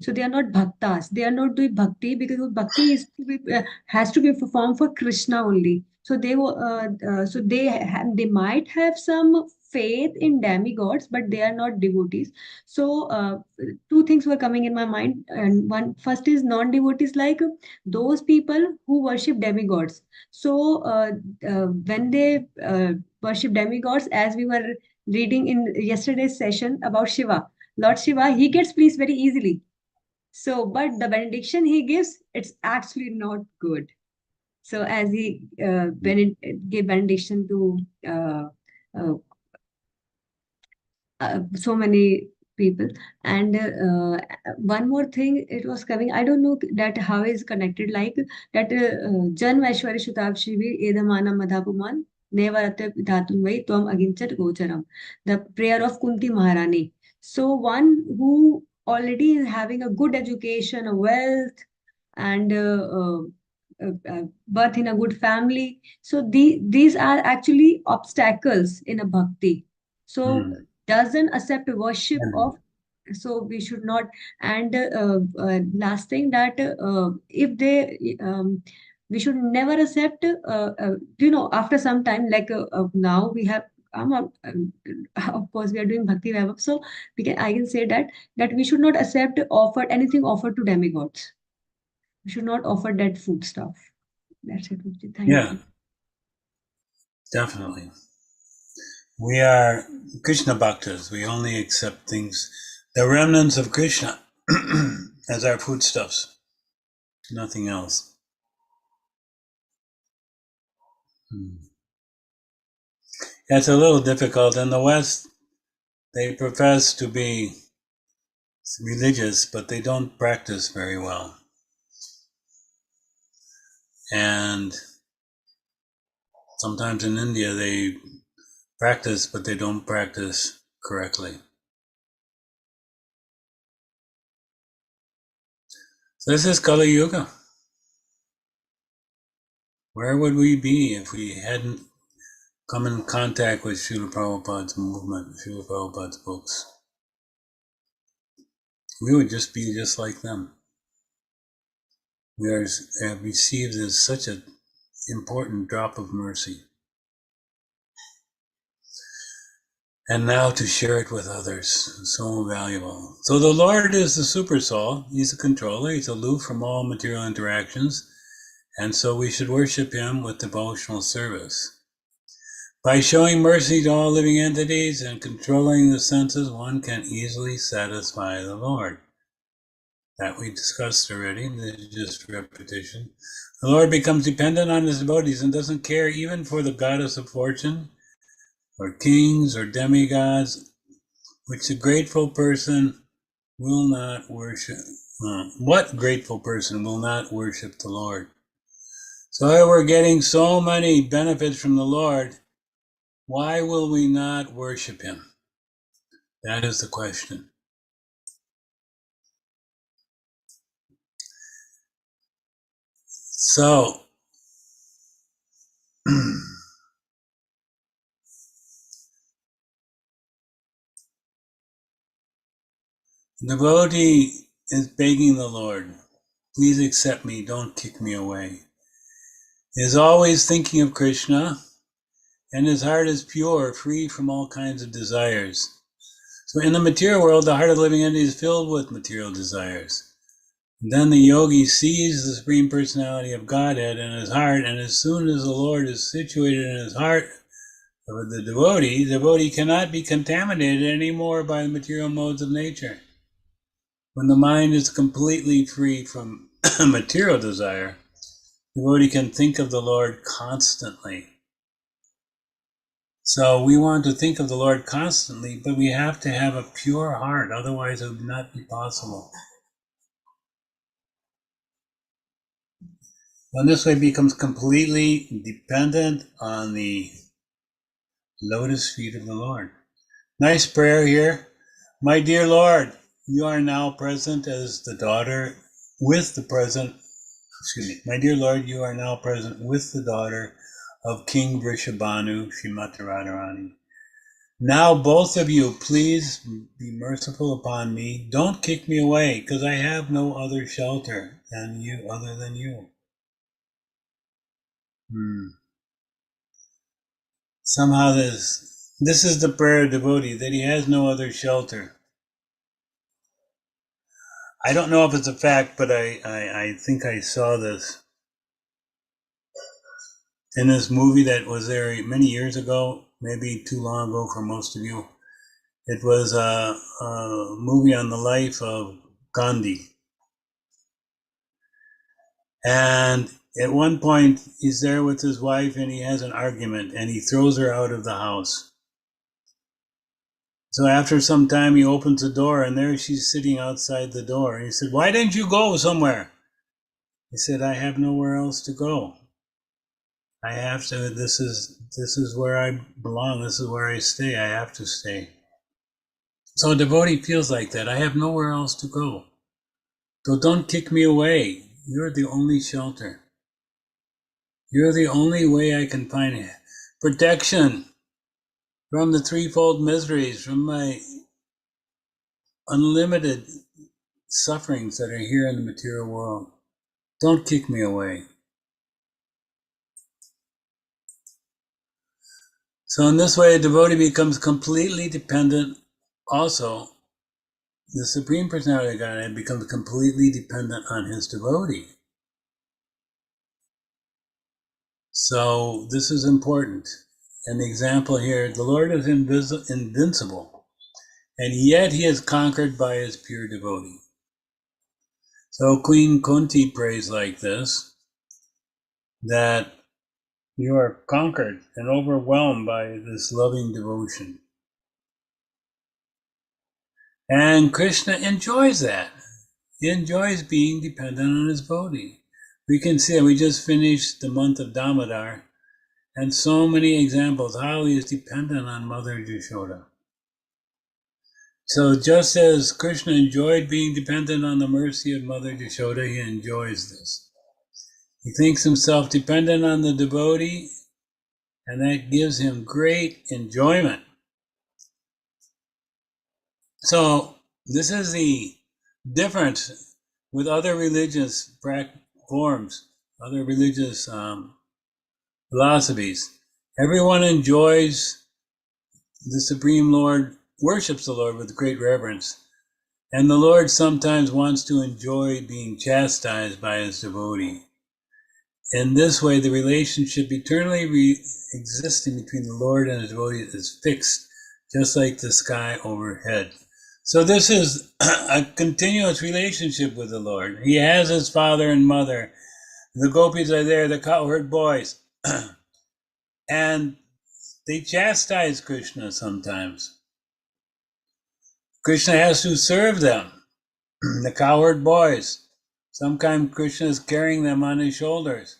So they are not bhaktas. They are not doing bhakti because bhakti is to be, has to be performed for Krishna only. So they might have some faith in demigods, but they are not devotees. So two things were coming in my mind, and one first is non-devotees, like those people who worship demigods. So when they worship demigods, as we were reading in yesterday's session about Shiva, Lord Shiva, he gets pleased very easily. So, but the benediction he gives, it's actually not good. So, as he gave benediction to uh, so many people, and one more thing, it was coming. I don't know that how is connected, like that Jan Vaishwari Shutab Shivi Edamana Madhapuman Nevarate Dhatum Vai Tvam Aginchat Gocharam. The prayer of Kunti Maharani. So, one who already is having a good education, a wealth, and birth in a good family. So these are actually obstacles in a bhakti. So doesn't accept worship of. So we should not. And last thing, that if they we should never accept after some time, like now we have of course we are doing bhakti Vaibhava, so I can say that we should not accept anything offered to demigods. We should not offer dead food stuff. That's it. Thank you. Definitely. We are Krishna Bhaktas. We only accept things, the remnants of Krishna, as our foodstuffs. Nothing else. It's a little difficult. In the West, they profess to be religious, but they don't practice very well. And sometimes in India, they practice, but they don't practice correctly. So this is Kali Yuga. Where would we be if we hadn't come in contact with Srila Prabhupada's movement, Srila Prabhupada's books? We would just be just like them. We have received as such an important drop of mercy. And now to share it with others, so valuable. So the Lord is the super soul. He's a controller. He's aloof from all material interactions. And so we should worship him with devotional service. By showing mercy to all living entities and controlling the senses, one can easily satisfy the Lord. That we discussed already, this is just repetition. The Lord becomes dependent on his devotees and doesn't care even for the goddess of fortune, or kings, or demigods, which a grateful person will not worship. What grateful person will not worship the Lord? So if we're getting so many benefits from the Lord, why will we not worship him? That is the question. So, the devotee is begging the Lord, please accept me, don't kick me away. He is always thinking of Krishna, and his heart is pure, free from all kinds of desires. So in the material world, the heart of the living entity is filled with material desires. And then the yogi sees the Supreme Personality of Godhead in his heart, and as soon as the Lord is situated in his heart of the devotee cannot be contaminated anymore by the material modes of nature. When the mind is completely free from material desire, the devotee can think of the Lord constantly. So we want to think of the Lord constantly, but we have to have a pure heart, otherwise it would not be possible. And this way becomes completely dependent on the lotus feet of the Lord. Nice prayer here. My dear Lord, you are now present as the daughter with the present, my dear Lord, you are now present with the daughter of King Vrishabhanu, Srimati Radharani. Now both of you, please be merciful upon me. Don't kick me away, because I have no other shelter than you, other than you. Somehow this is the prayer of devotee, that he has no other shelter. I don't know if it's a fact, but I think I saw this in this movie that was there many years ago, maybe too long ago for most of you. It was a movie on the life of Gandhi. And at one point, he's there with his wife and he has an argument and he throws her out of the house. So after some time, he opens the door and there she's sitting outside the door. And he said, "Why didn't you go somewhere?" He said, "I have nowhere else to go. I have to, this is where I belong. This is where I stay. I have to stay." So a devotee feels like that. I have nowhere else to go. So don't kick me away. You're the only shelter. You're the only way I can find protection from the threefold miseries, from my unlimited sufferings that are here in the material world. Don't kick me away. So in this way, a devotee becomes completely dependent. Also, the Supreme Personality of Godhead becomes completely dependent on his devotee. So this is important. An example here, the Lord is invincible, and yet he is conquered by his pure devotee. So Queen Kunti prays like this, that you are conquered and overwhelmed by this loving devotion. And Krishna enjoys that. He enjoys being dependent on his devotee. We can see it. We just finished the month of Damodar, and so many examples how he is dependent on Mother Yashoda. So just as Krishna enjoyed being dependent on the mercy of Mother Yashoda, he enjoys this. He thinks himself dependent on the devotee, and that gives him great enjoyment. So this is the difference with other religious forms, other religious philosophies. Everyone enjoys the Supreme Lord, worships the Lord with great reverence. And the Lord sometimes wants to enjoy being chastised by his devotee. In this way, the relationship eternally existing between the Lord and his devotee is fixed, just like the sky overhead. So this is a continuous relationship with the Lord. He has his father and mother. The gopis are there, the cowherd boys. And they chastise Krishna sometimes. Krishna has to serve them, the cowherd boys. Sometimes Krishna is carrying them on his shoulders.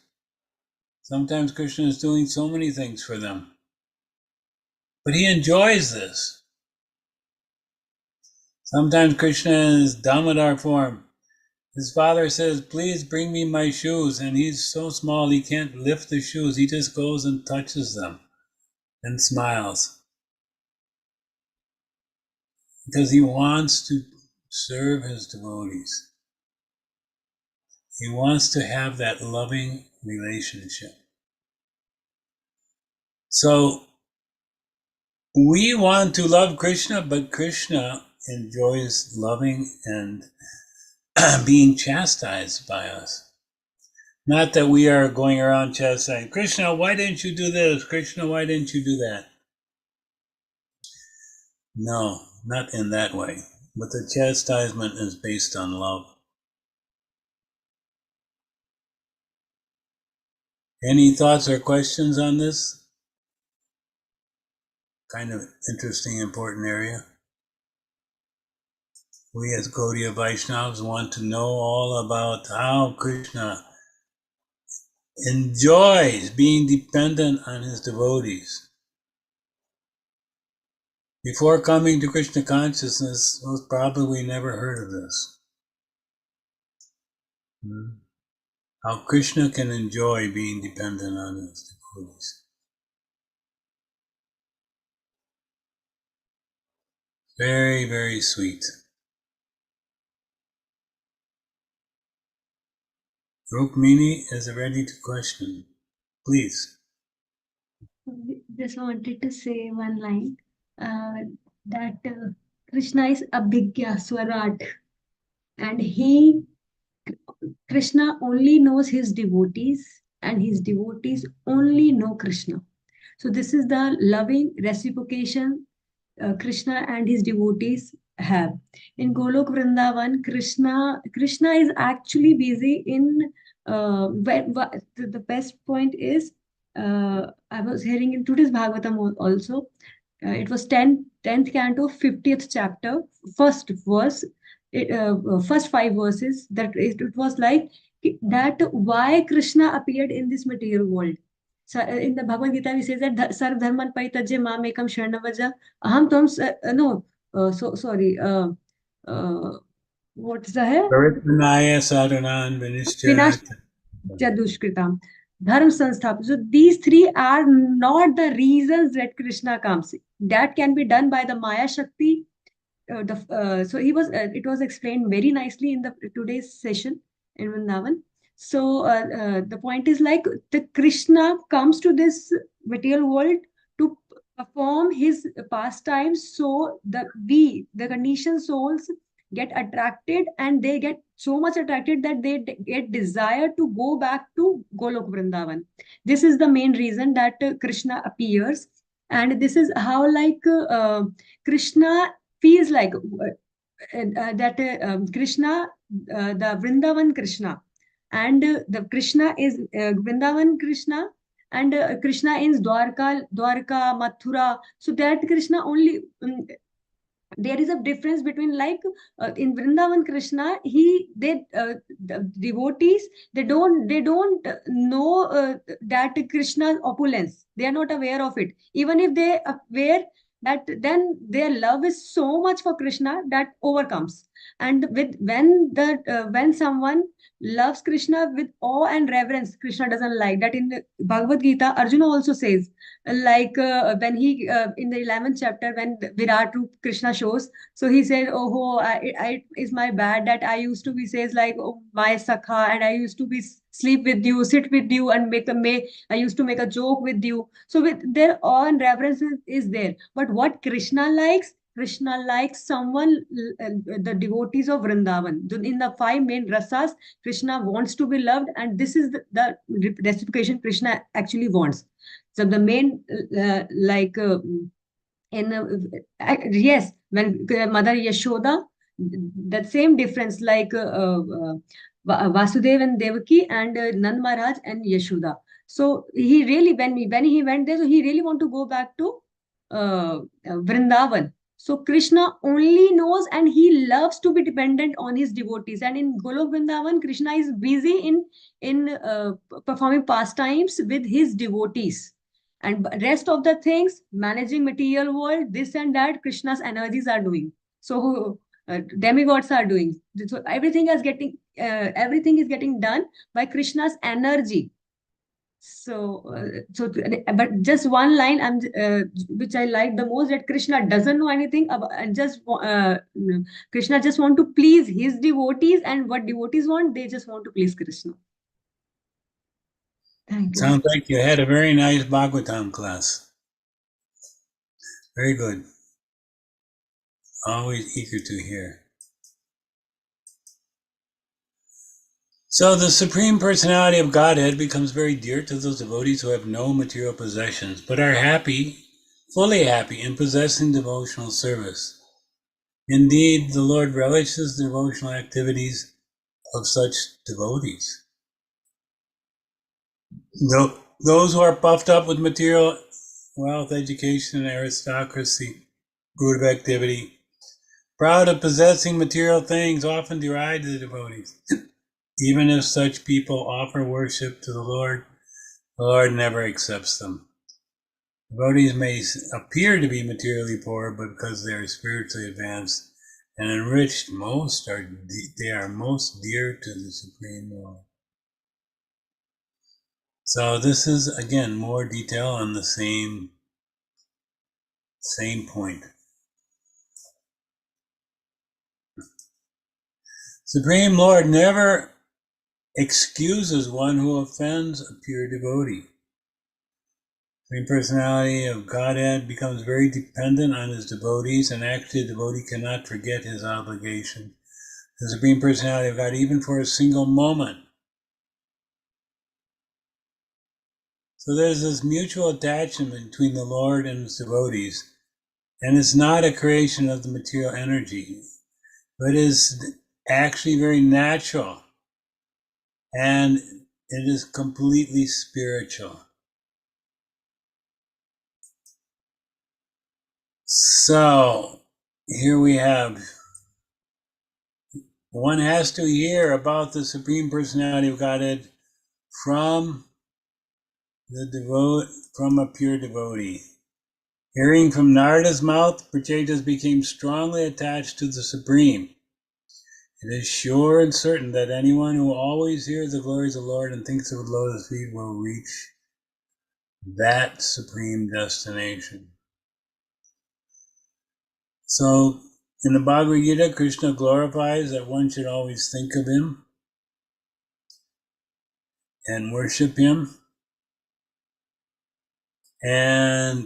Sometimes Krishna is doing so many things for them. But he enjoys this. Sometimes Krishna in his Damodar form. His father says, "Please bring me my shoes." And he's so small he can't lift the shoes. He just goes and touches them and smiles. Because he wants to serve his devotees. He wants to have that loving relationship. So we want to love Krishna, but Krishna enjoys loving and being chastised by us. Not that we are going around chastising, "Krishna, why didn't you do this? Krishna, why didn't you do that?" No, not in that way. But the chastisement is based on love. Any thoughts or questions on this? Kind of interesting, important area. We as Gaudiya Vaishnavas want to know all about how Krishna enjoys being dependent on his devotees. Before coming to Krishna consciousness, most probably never heard of this. How Krishna can enjoy being dependent on his devotees. Very, very sweet. Rukmini is ready to question. Please. Just wanted to say one line that Krishna is Abhigya Swarat, and Krishna only knows his devotees, and his devotees only know Krishna. So this is the loving reciprocation Krishna and his devotees have. In Golok Vrindavan, Krishna is actually busy in the best point is I was hearing in today's Bhagavatam also. It was 10th canto, 50th chapter, first verse, first 5 verses. That it was like that why Krishna appeared in this material world. So in the Bhagavad Gita, we say that Sarv Dharman Paritajya Mam Ekam Sharnavaja Aham Tvam no sorry what is the hai? Paritvanaya Sadhanan Vinash Vinishchat. Chadushkritam Dharm Sansthapan. So these three are not the reasons that Krishna comes. That can be done by the Maya Shakti. So it was explained very nicely in the today's session in Vrindavan. So the point is like the Krishna comes to this material world to perform his pastimes, so the conditioned souls get attracted, and they get so much attracted that they get desire to go back to Golok Vrindavan. This is the main reason that Krishna appears, and this is how like Krishna feels like that Krishna, the Vrindavan Krishna, and the Krishna is Vrindavan Krishna, and Krishna is Dwarka, Mathura. So that Krishna only. There is a difference between like in Vrindavan Krishna, the devotees, they don't know that Krishna's opulence. They are not aware of it. Even if they are aware, that then their love is so much for Krishna that overcomes. And when someone loves Krishna with awe and reverence, Krishna doesn't like that. In the Bhagavad Gita, Arjuna also says, like when he in the 11th chapter, when Virat Roop Krishna shows, so he said, oh, it's my bad that I used to be, says like, oh, my sakha, and I used to be sleep with you, sit with you, and I used to make a joke with you. So with their awe and reverence is there. But what Krishna likes someone, the devotees of Vrindavan. In the 5 main rasas, Krishna wants to be loved, and this is the reciprocation Krishna actually wants. So the main yes, when Mother Yashoda, that same difference like Vasudev and Devaki, and Nand Maharaj and Yashoda. So he really, when he went there, so he really want to go back to Vrindavan. So Krishna only knows, and he loves to be dependent on his devotees. And in Golok Vrindavan, Krishna is busy in performing pastimes with his devotees. And rest of the things, managing material world, this and that, Krishna's energies are doing. So demigods are doing. So everything is getting done by Krishna's energy. So but just one line which I like the most, that Krishna doesn't know anything about, and Krishna just want to please his devotees, and what devotees want, they just want to please Krishna. Thank you. Sounds like you had a very nice Bhagavatam class. Very good. Always eager to hear. So the Supreme Personality of Godhead becomes very dear to those devotees who have no material possessions, but are happy, fully happy in possessing devotional service. Indeed, the Lord relishes the devotional activities of such devotees. Those who are puffed up with material wealth, education, and aristocracy, root of activity, proud of possessing material things, often deride the devotees. Even if such people offer worship to the Lord never accepts them. Devotees may appear to be materially poor, but because they are spiritually advanced and enriched, they are most dear to the Supreme Lord. So this is, again, more detail on the same point. Supreme Lord never excuses one who offends a pure devotee. Supreme Personality of Godhead becomes very dependent on his devotees, and actually the devotee cannot forget his obligation. The Supreme Personality of God, even for a single moment. So there's this mutual attachment between the Lord and his devotees, and it's not a creation of the material energy, but is actually very natural, and it is completely spiritual. So here we have, one has to hear about the Supreme Personality of Godhead from a pure devotee. Hearing from Narada's mouth, Prachetas became strongly attached to the Supreme. It is sure and certain that anyone who always hears the glories of the Lord and thinks of the lotus feet will reach that supreme destination. So, in the Bhagavad Gita, Krishna glorifies that one should always think of him and worship him. And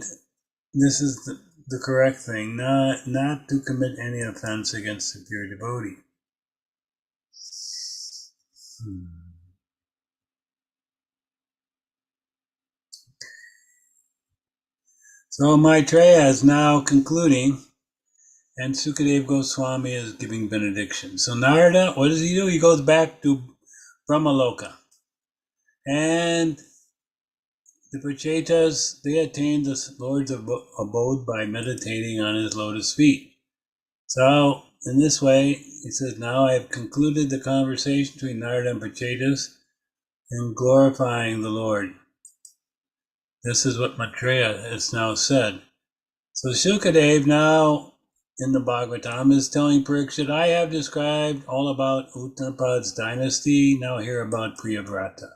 this is the correct thing, not to commit any offense against the pure devotee. So Maitreya is now concluding, and Sukadeva Goswami is giving benediction. So Narada, what does he do? He goes back to Brahmaloka. And the Prachetas, they attain the Lord's abode by meditating on his lotus feet. So in this way, he says, now I have concluded the conversation between Narada and Prachetas in glorifying the Lord. This is what Maitreya has now said. So Sukadeva now in the Bhagavatam is telling Parikshit, I have described all about Uttarapad's dynasty, now hear about Priyavrata.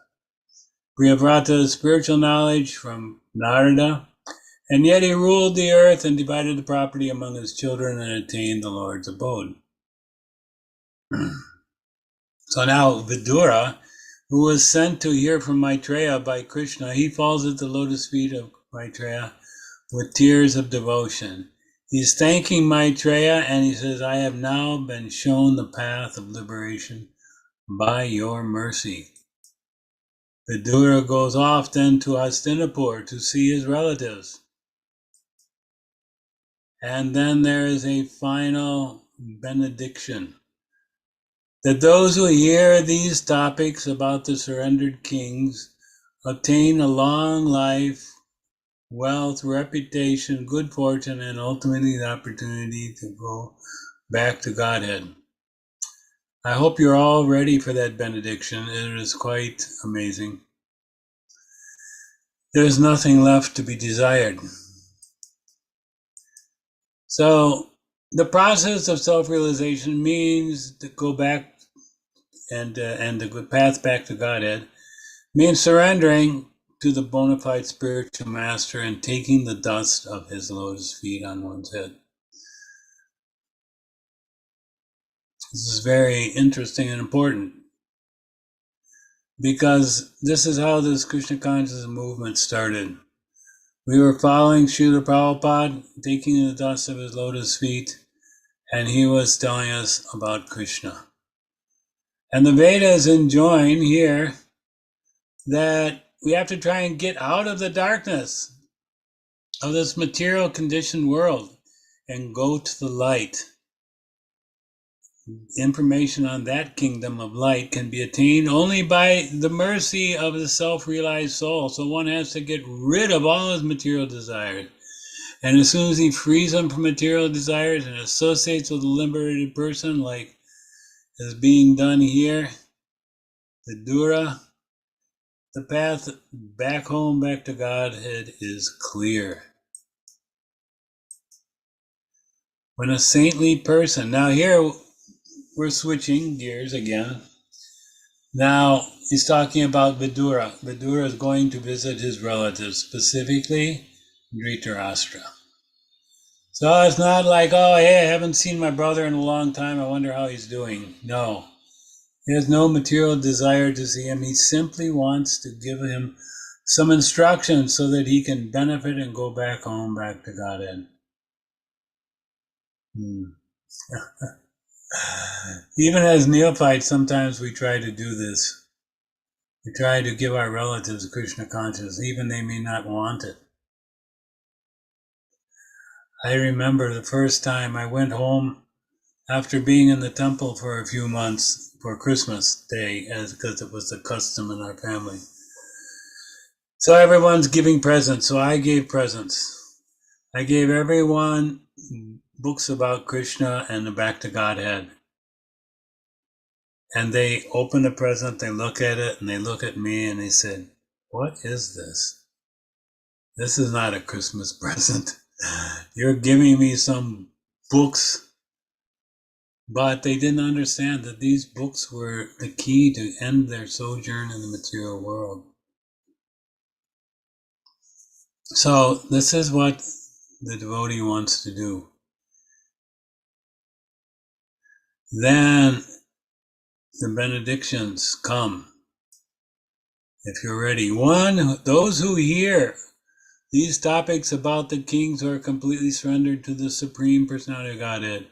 Priyavrata's spiritual knowledge from Narada, and yet he ruled the earth and divided the property among his children and attained the Lord's abode. So now Vidura, who was sent to hear from Maitreya by Krishna, he falls at the lotus feet of Maitreya with tears of devotion. He's thanking Maitreya and he says, I have now been shown the path of liberation by your mercy. Vidura goes off then to Hastinapur to see his relatives. And then there is a final benediction. That those who hear these topics about the surrendered kings obtain a long life, wealth, reputation, good fortune, and ultimately the opportunity to go back to Godhead. I hope you're all ready for that benediction. It is quite amazing. There's nothing left to be desired. So the process of self-realization means to go back and the path back to Godhead means surrendering to the bona fide spiritual master and taking the dust of his lotus feet on one's head. This is very interesting and important because this is how this Krishna consciousness movement started. We were following Srila Prabhupada, taking the dust of his lotus feet, and he was telling us about Krishna. And the Vedas enjoin here that we have to try and get out of the darkness of this material conditioned world and go to the light. information on that kingdom of light can be attained only by the mercy of the self-realized soul. So one has to get rid of all his material desires. And as soon as he frees them from material desires and associates with a liberated person, like is being done here, the Dura, the path back home, back to Godhead is clear. When a saintly person, now here we're switching gears again. Now he's talking about Vidura. Vidura is going to visit his relatives, specifically Dhritarashtra. So it's not like, oh, hey, I haven't seen my brother in a long time. I wonder how he's doing. No. He has no material desire to see him. He simply wants to give him some instructions so that he can benefit and go back home, back to Godhead. Even as neophytes, sometimes we try to do this. We try to give our relatives Krishna consciousness, even they may not want it. I remember the first time I went home after being in the temple for a few months for Christmas Day, because it was the custom in our family. So everyone's giving presents, so I gave presents. I gave everyone books about Krishna and the Back to Godhead. And they open the present, they look at it, and they look at me, and they said, "What is this? This is not a Christmas present. You're giving me some books." But they didn't understand that these books were the key to end their sojourn in the material world. So this is what the devotee wants to do. Then the benedictions come, if you're ready. One, those who hear these topics about the kings who are completely surrendered to the Supreme Personality of Godhead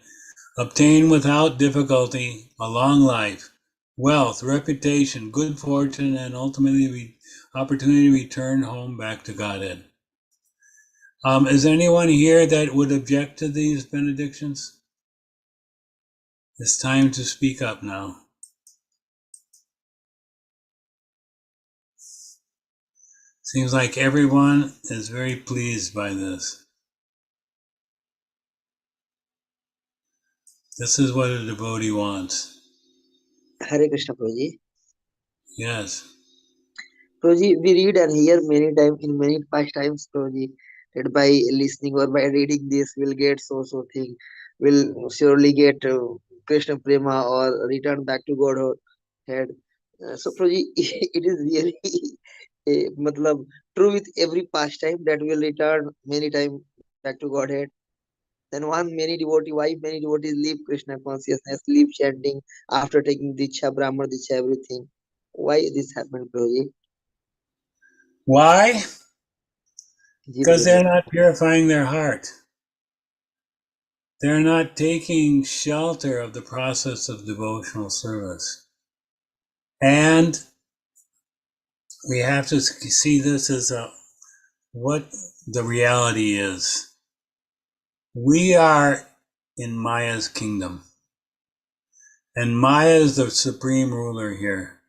obtain without difficulty a long life, wealth, reputation, good fortune, and ultimately opportunity to return home back to Godhead. Is there anyone here that would object to these benedictions? It's time to speak up now. Seems like everyone is very pleased by this. This is what a devotee wants. Hare Krishna, Prabhuji. Yes. Prabhuji, we read and hear many times in many pastimes, Prabhuji, that by listening or by reading this, we'll get so thing. We'll surely get Krishna Prema or return back to Godhead. So, Prabhuji, it is really matlab, true with every pastime that will return many times back to Godhead. Then why many devotees leave Krishna consciousness, leave chanting after taking Diksha, Brahmana Diksha, everything. Why this happened, Prabhuji? Why? Ji, Because they're Prabhuji. not purifying their heart. They're not taking shelter of the process of devotional service. And we have to see this as what the reality is. We are in Maya's kingdom. And Maya is the supreme ruler here.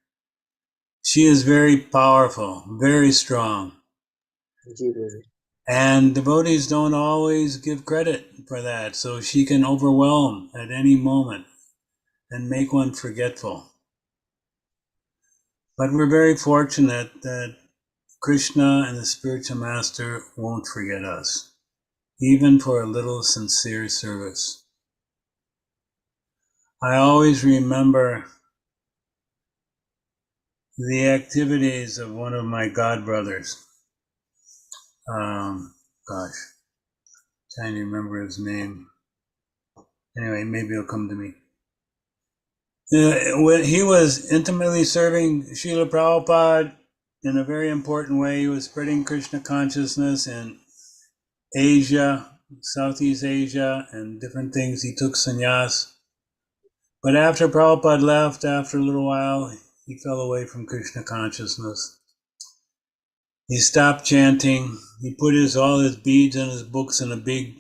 She is very powerful, very strong. Ji, Prabhuji. And devotees don't always give credit for that. So she can overwhelm at any moment and make one forgetful. But we're very fortunate that Krishna and the spiritual master won't forget us, even for a little sincere service. I always remember the activities of one of my godbrothers. Trying to remember his name. Anyway, maybe it'll come to me. When he was intimately serving Srila Prabhupada in a very important way. He was spreading Krishna consciousness in Asia, Southeast Asia, and different things. He took sannyas. But after Prabhupada left, after a little while, he fell away from Krishna consciousness. He stopped chanting. He put all his beads and his books in a big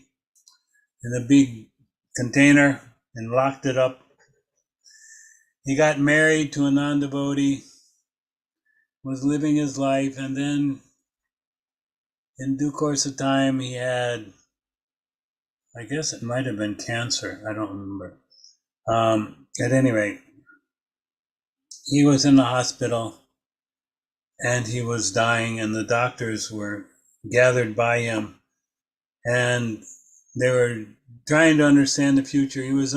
container and locked it up He got married to a non-devotee, was living his life, and then in due course of time he had, I guess it might have been cancer, I don't remember. At any rate, he was in the hospital and he was dying, and the doctors were gathered by him and they were trying to understand the future. He was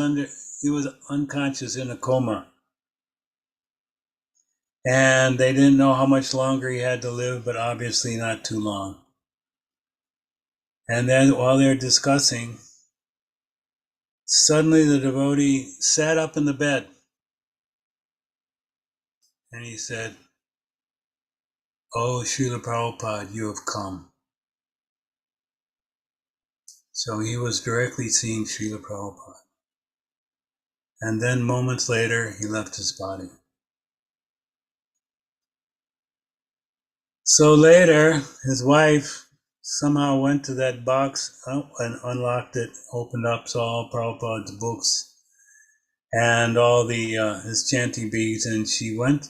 unconscious in a coma, and they didn't know how much longer he had to live, but obviously not too long. And then while they're discussing, suddenly the devotee sat up in the bed and he said, "Oh, Srila Prabhupada, you have come." So he was directly seeing Srila Prabhupada. And then moments later, he left his body. So later, his wife somehow went to that box and unlocked it, opened up, saw all Prabhupada's books and all the his chanting beads, and she went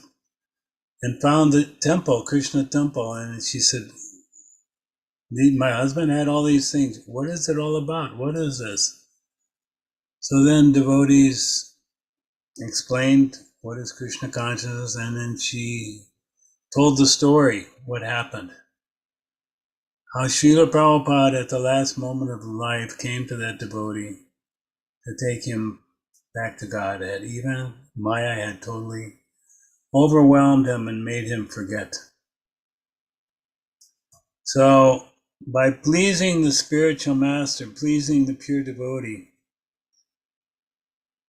and found the temple, Krishna temple, and she said, "My husband had all these things. What is it all about? What is this?" So then devotees explained what is Krishna consciousness, and then she told the story, what happened. How Srila Prabhupada at the last moment of life came to that devotee to take him back to Godhead. Even Maya had totally overwhelmed him and made him forget. So by pleasing the spiritual master, pleasing the pure devotee,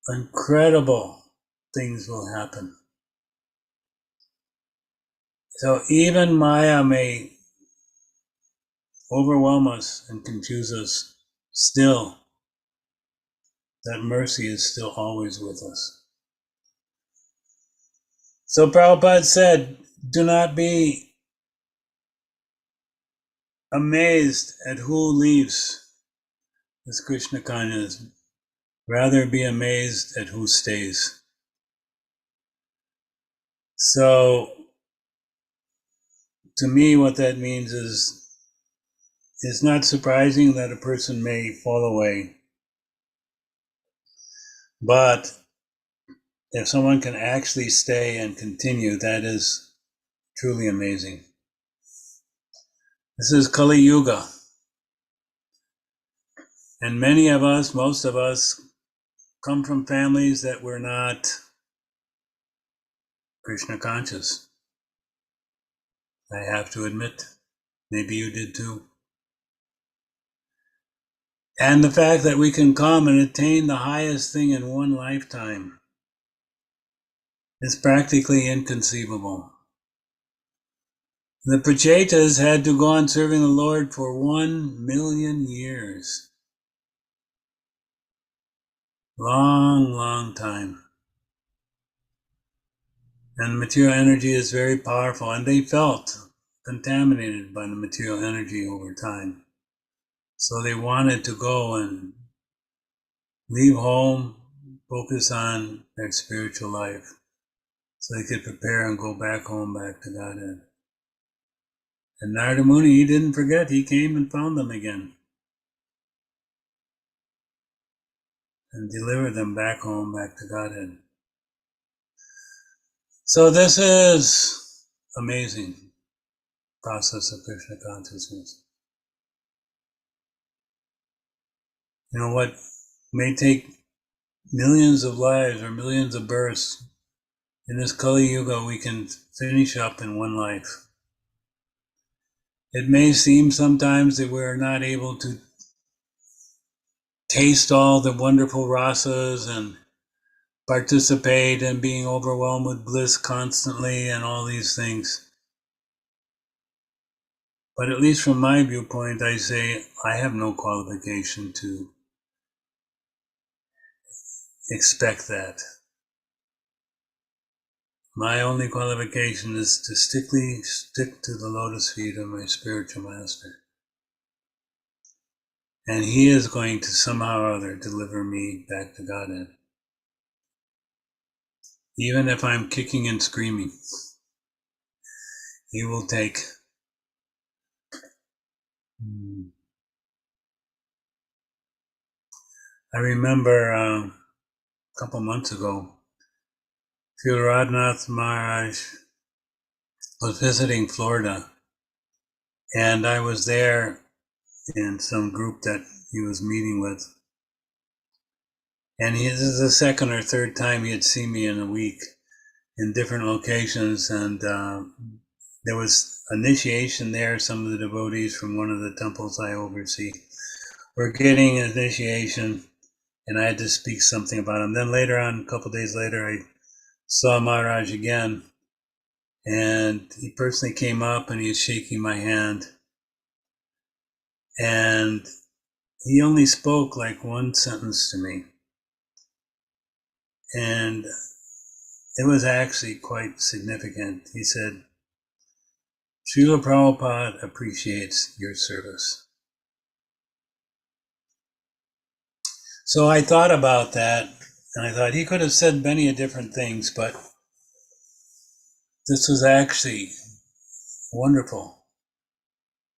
incredible things will happen. So even Maya may overwhelm us and confuse us, still, that mercy is still always with us. So Prabhupada said, do not be amazed at who leaves this Krishna consciousness. Rather be amazed at who stays. So to me, what that means is, it's not surprising that a person may fall away, but if someone can actually stay and continue, that is truly amazing. This is Kali Yuga. And many of us, most of us, come from families that were not Krishna conscious. I have to admit, maybe you did too. And the fact that we can come and attain the highest thing in one lifetime is practically inconceivable. The Prachetas had to go on serving the Lord for 1,000,000 years. Long, long time. And material energy is very powerful, and they felt contaminated by the material energy over time. So they wanted to go and leave home, focus on their spiritual life, so they could prepare and go back home, back to Godhead. And Narada Muni, he didn't forget, he came and found them again and delivered them back home, back to Godhead. So this is amazing process of Krishna consciousness. You know what may take millions of lives or millions of births, in this Kali Yuga we can finish up in one life. It may seem sometimes that we're not able to taste all the wonderful rasas and participate in being overwhelmed with bliss constantly and all these things. But at least from my viewpoint, I say I have no qualification to expect that. My only qualification is to stick to the lotus feet of my spiritual master. And he is going to somehow or other deliver me back to Godhead. Even if I'm kicking and screaming, he will take. I remember a couple months ago, Sri Radhanath Maharaj was visiting Florida, and I was there in some group that he was meeting with. And this is the second or third time he had seen me in a week in different locations, and there was initiation there. Some of the devotees from one of the temples I oversee were getting initiation, and I had to speak something about him. Then later on, a couple days later, I saw Maharaj again, and he personally came up and he was shaking my hand, and he only spoke like one sentence to me, and it was actually quite significant. He said, "Srila Prabhupada appreciates your service." So I thought about that, and I thought he could have said many different things, but this was actually wonderful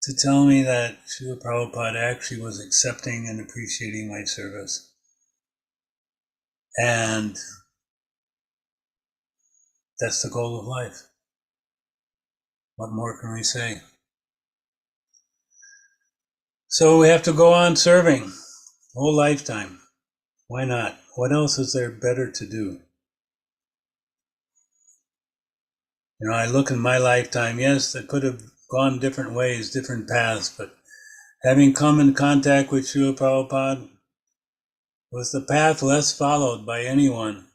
to tell me that Srila Prabhupada actually was accepting and appreciating my service. And that's the goal of life. What more can we say? So we have to go on serving whole lifetime. Why not? What else is there better to do? You know, I look in my lifetime, yes, it could have gone different ways, different paths, but having come in contact with Srila Prabhupada was the path less followed by anyone,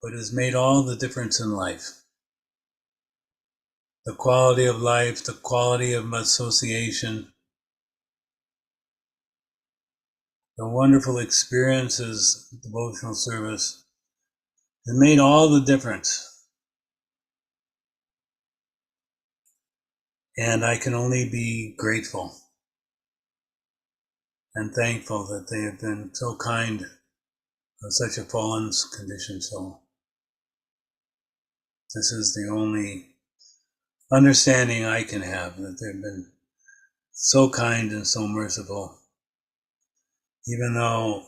but has made all the difference in life. The quality of life, the quality of association, the wonderful experiences, devotional service, has made all the difference. And I can only be grateful and thankful that they have been so kind of such a fallen conditioned soul. This is the only understanding I can have, that they've been so kind and so merciful, even though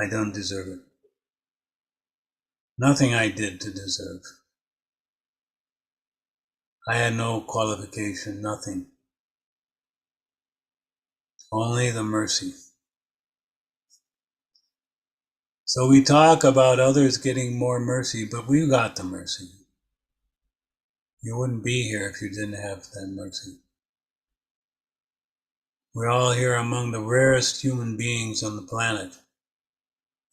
I don't deserve it. Nothing I did to deserve. I had no qualification, nothing. Only the mercy. So we talk about others getting more mercy, but we got the mercy. You wouldn't be here if you didn't have that mercy. We're all here among the rarest human beings on the planet.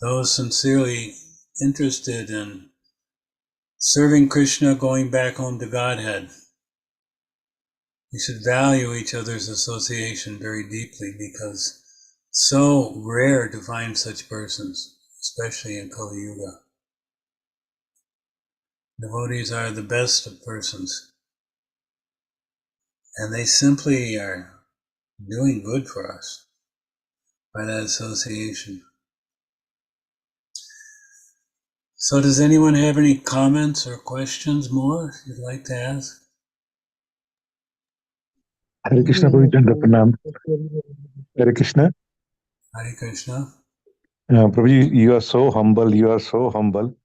Those sincerely interested in serving Krishna, going back home to Godhead. We should value each other's association very deeply, because it's so rare to find such persons, especially in Kali Yuga. Devotees are the best of persons, and they simply are doing good for us by that association. So does anyone have any comments or questions more you'd like to ask? Hare Krishna, Prabhuji, Pranam. Hare Krishna. Hare Krishna. Prabhuji, you are so humble. You are so humble.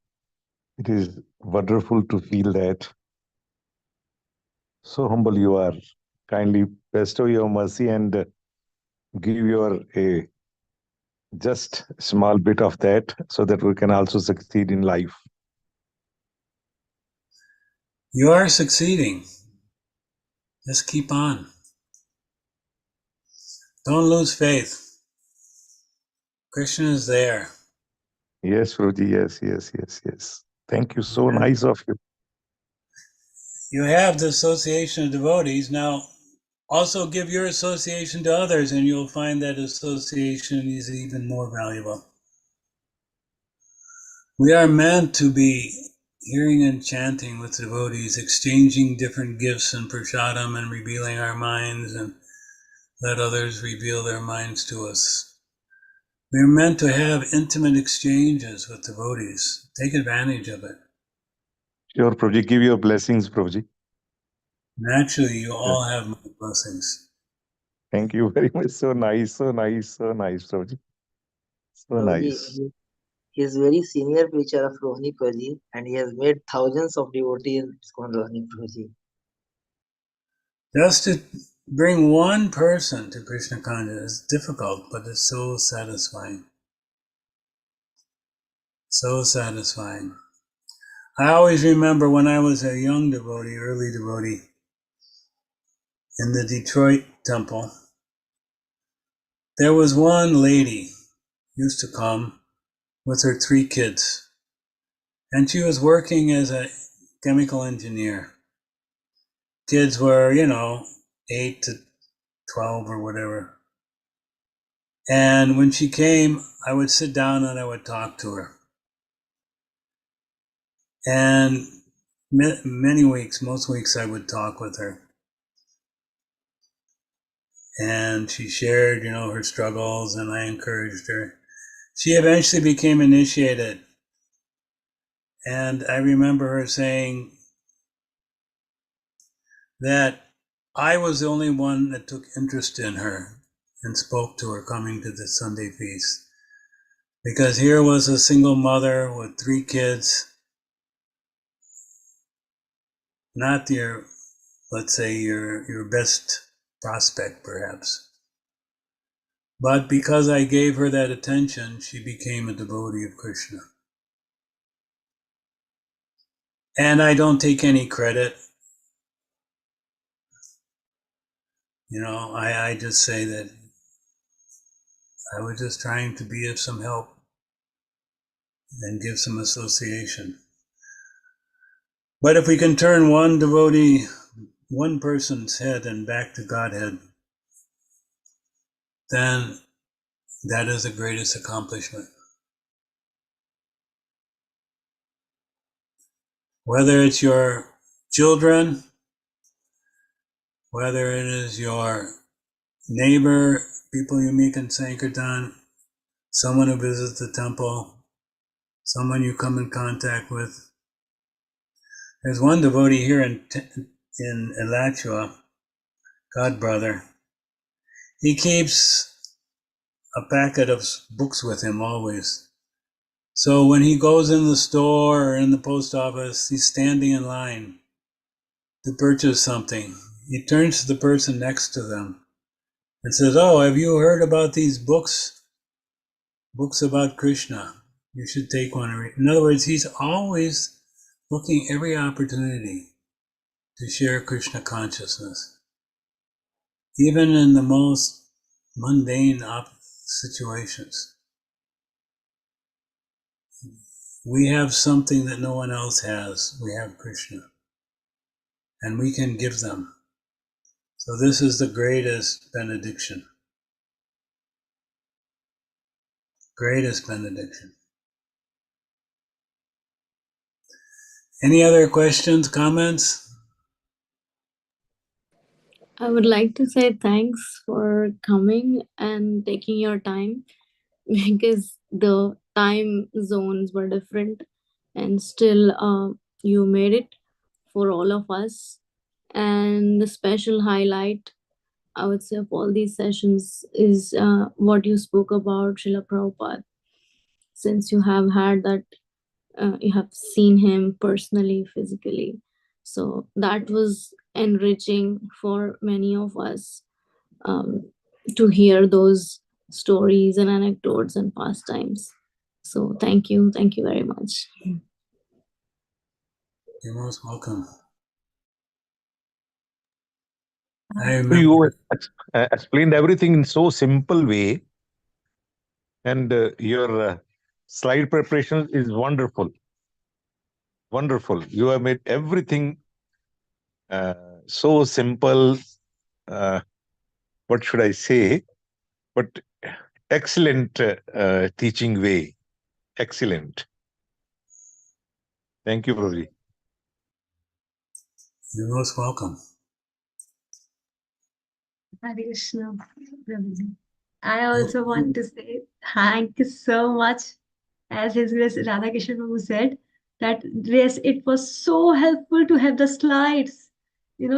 It is wonderful to feel that. So humble you are. Kindly bestow your mercy and give your just small bit of that, so that we can also succeed in life. You are succeeding. Just keep on. Don't lose faith. Krishna is there. Yes, Prabhuji. Yes. Thank you. So nice of you. You have the association of devotees. Now, also give your association to others, and you'll find that association is even more valuable. We are meant to be hearing and chanting with devotees, exchanging different gifts and prasadam, and revealing our minds, and let others reveal their minds to us. We're meant to have intimate exchanges with devotees. Take advantage of it. Sure, Prabhuji. Give your blessings, Prabhuji. Naturally, you all have my blessings. Thank you very much. So nice, so nice, so nice, Prabhuji. So Prabhuji, nice. he is very senior preacher of Rohini Prabhuji, and he has made thousands of devotees in ISKCON Rohini Prabhuji. Just to bring one person to Krishna consciousness is difficult, but it's so satisfying. So satisfying. I always remember when I was a young devotee, early devotee, in the Detroit temple, there was one lady used to come with her 3 kids, and she was working as a chemical engineer. Kids were, 8 to 12 or whatever. And when she came, I would sit down and I would talk to her. And many weeks, most weeks, I would talk with her. And she shared, her struggles, and I encouraged her. She eventually became initiated. And I remember her saying that I was the only one that took interest in her and spoke to her coming to the Sunday feast. Because here was a single mother with 3 kids, not your, let's say, your best prospect, perhaps. But because I gave her that attention, she became a devotee of Krishna. And I don't take any credit. I just say that I was just trying to be of some help and give some association. But if we can turn one devotee, one person's head and back to Godhead, then that is the greatest accomplishment. Whether it's your children, whether it is your neighbor, people you meet in Sankirtan, someone who visits the temple, someone you come in contact with. There's one devotee here in Alachua, God brother. He keeps a packet of books with him always. So when he goes in the store or in the post office, he's standing in line to purchase something. He turns to the person next to them and says, "Oh, have you heard about these books? Books about Krishna. You should take one and read." In other words, he's always looking every opportunity to share Krishna consciousness, even in the most mundane situations. We have something that no one else has. We have Krishna, and we can give them. So this is the greatest benediction. Greatest benediction. Any other questions, comments? I would like to say thanks for coming and taking your time because the time zones were different and still you made it for all of us. And the special highlight, I would say, of all these sessions is what you spoke about Srila Prabhupada. Since you have had that, you have seen him personally, physically. So that was enriching for many of us to hear those stories and anecdotes and pastimes. So thank you very much. You're most welcome. I So remember. you explained everything in so simple way, and your slide preparation is wonderful. Wonderful. You have made everything so simple. What should I say? But excellent teaching way. Excellent. Thank you, Prabhuji. You're most welcome. Hare Krishna, Prabhuji. I also want to say thank you so much. As His Grace Radhakrishnan Prabhu said, that yes, it was so helpful to have the slides. We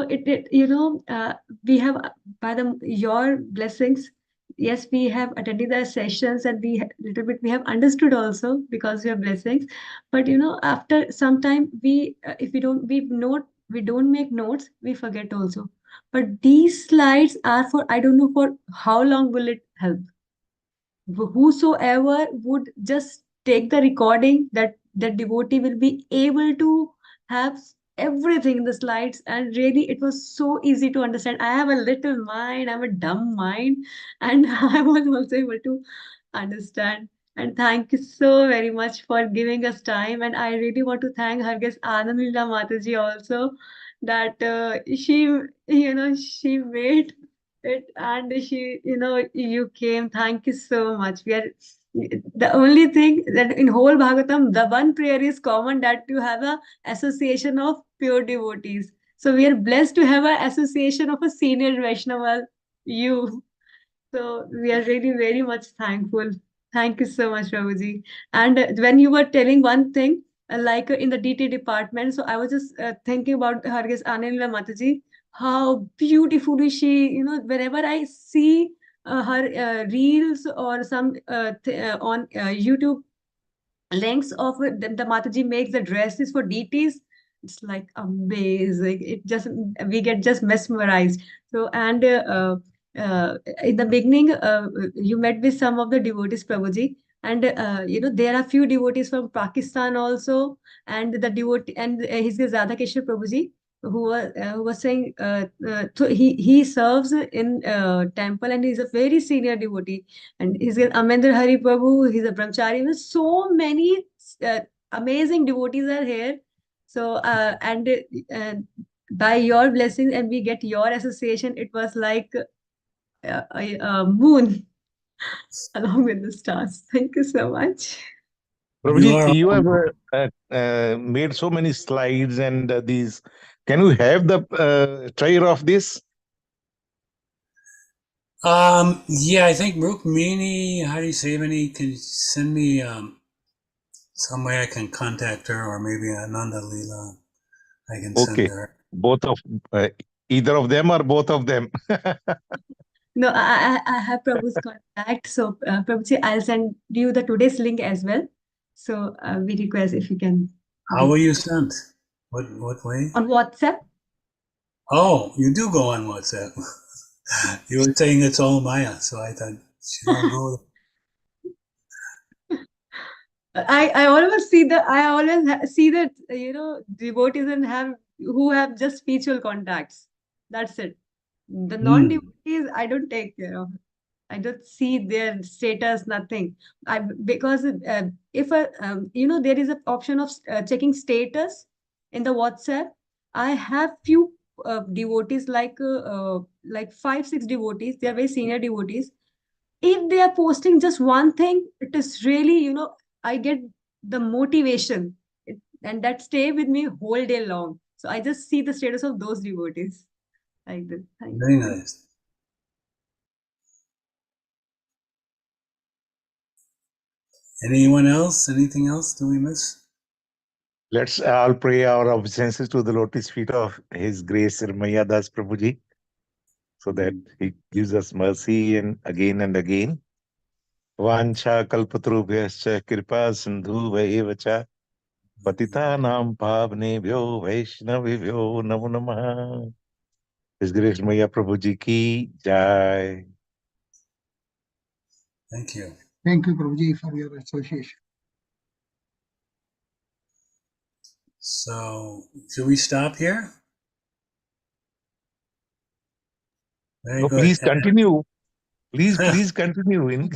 have by your blessings. Yes, we have attended the sessions and little bit we have understood also because of your blessings. But after some time, if we don't make notes, we forget also. But these slides are for, I don't know for how long will it help. Whosoever would just take the recording, that devotee will be able to have everything in the slides, and really it was so easy to understand. I have a little mind, I have a dumb mind, and I was also able to understand. And thank you so very much for giving us time. And I really want to thank her guest Anandila Mataji also, that she made it, and you came. Thank you so much. We are the only thing that in whole Bhagavatam, the one prayer is common, that you have a association of pure devotees. So we are blessed to have an association of a senior Vaishnava, you. So we are really very much thankful. Thank you so much, Prabhuji. And when you were telling one thing, like in the DT department, so I was just thinking about Hargis Anila Mataji, how beautifully she, whenever I see her reels or some on YouTube lengths of it, the Mataji makes the dresses for DTs. It's like amazing. It just, we get just mesmerized. So, and in the beginning, you met with some of the devotees, Prabhuji, and there are few devotees from Pakistan also, and the devotee and his Radhakeshwar Prabhuji, who was saying, so he serves in temple, and he's a very senior devotee, and he's Amendra Hari Prabhu, he's a brahmachari. There's so many uh, amazing devotees are here. So and by your blessings, and we get your association, it was like a moon along with the stars. Thank you so much. Prabhuji, you have made so many slides and these. Can you have the trailer of this? Yeah, I think Rukmini, how do you say, Mini, can you send me some way I can contact her, or maybe Ananda Leela, I can send Okay, her. both of either of them or both of them. No, I have Prabhu's contact. So Prabhuji, I'll send you the today's link as well. So we request if you can. How will you send? What way? On WhatsApp. Oh, you do go on WhatsApp. You were saying it's all Maya, so I thought she don't go. I always see that devotees and who have just spiritual contacts. That's it. The non-devotees I don't take care of. I don't see their status, nothing. Because if there is an option of checking status in the WhatsApp. I have few devotees, like 5-6 devotees. They are very senior devotees. If they are posting just one thing, it is really, I get the motivation, and that stay with me whole day long. So I just see the status of those devotees like this. Thank Very you. nice. Anyone else? Anything else? Do we miss? Let's all pray our obeisances to the lotus feet of His Grace Ramiya Das Prabhuji, so that he gives us mercy and again. Vancha kalpatrubhyascha kripa sindhu vaevacha patitanam pavnebhyo vaishnavibhyo namo namah. His Grace Ramiya Prabhuji ki jai. Thank you. Thank you, Prabhuji, for your association. So, should we stop here? Very No, good. please continue. Please continue.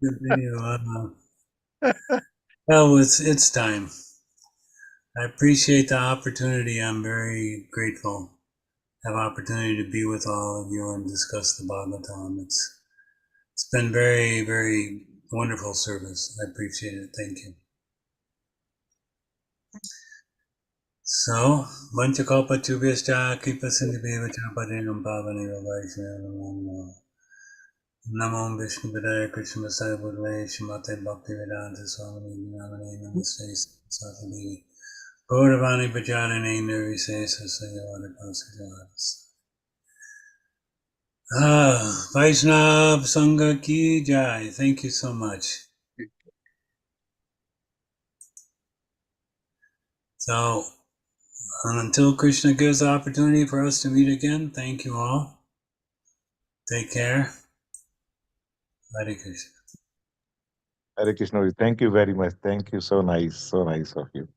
Continue. Well, it's time. I appreciate the opportunity. I'm very grateful to have opportunity to be with all of you and discuss the Bhagavatam. It's been very, very wonderful service. I appreciate it. Thank you. So, Vanchakalpatubhyascha Kripa Sindhubheva Parinam Pavaneva Vaishnava. Namo Vishnu Padaya Krishna Vasaya Budale Shimate Bhakti Vedanta Swami Namaste Namaste Sasadevi Gauravani Bhajarane Nirvisesa Sayavada Pasajaras. Vaishnav Sangha Ki Jai. Thank you so much. So, until Krishna gives the opportunity for us to meet again, thank you all. Take care. Hare Krishna. Hare Krishna. Thank you very much. Thank you. So nice of you.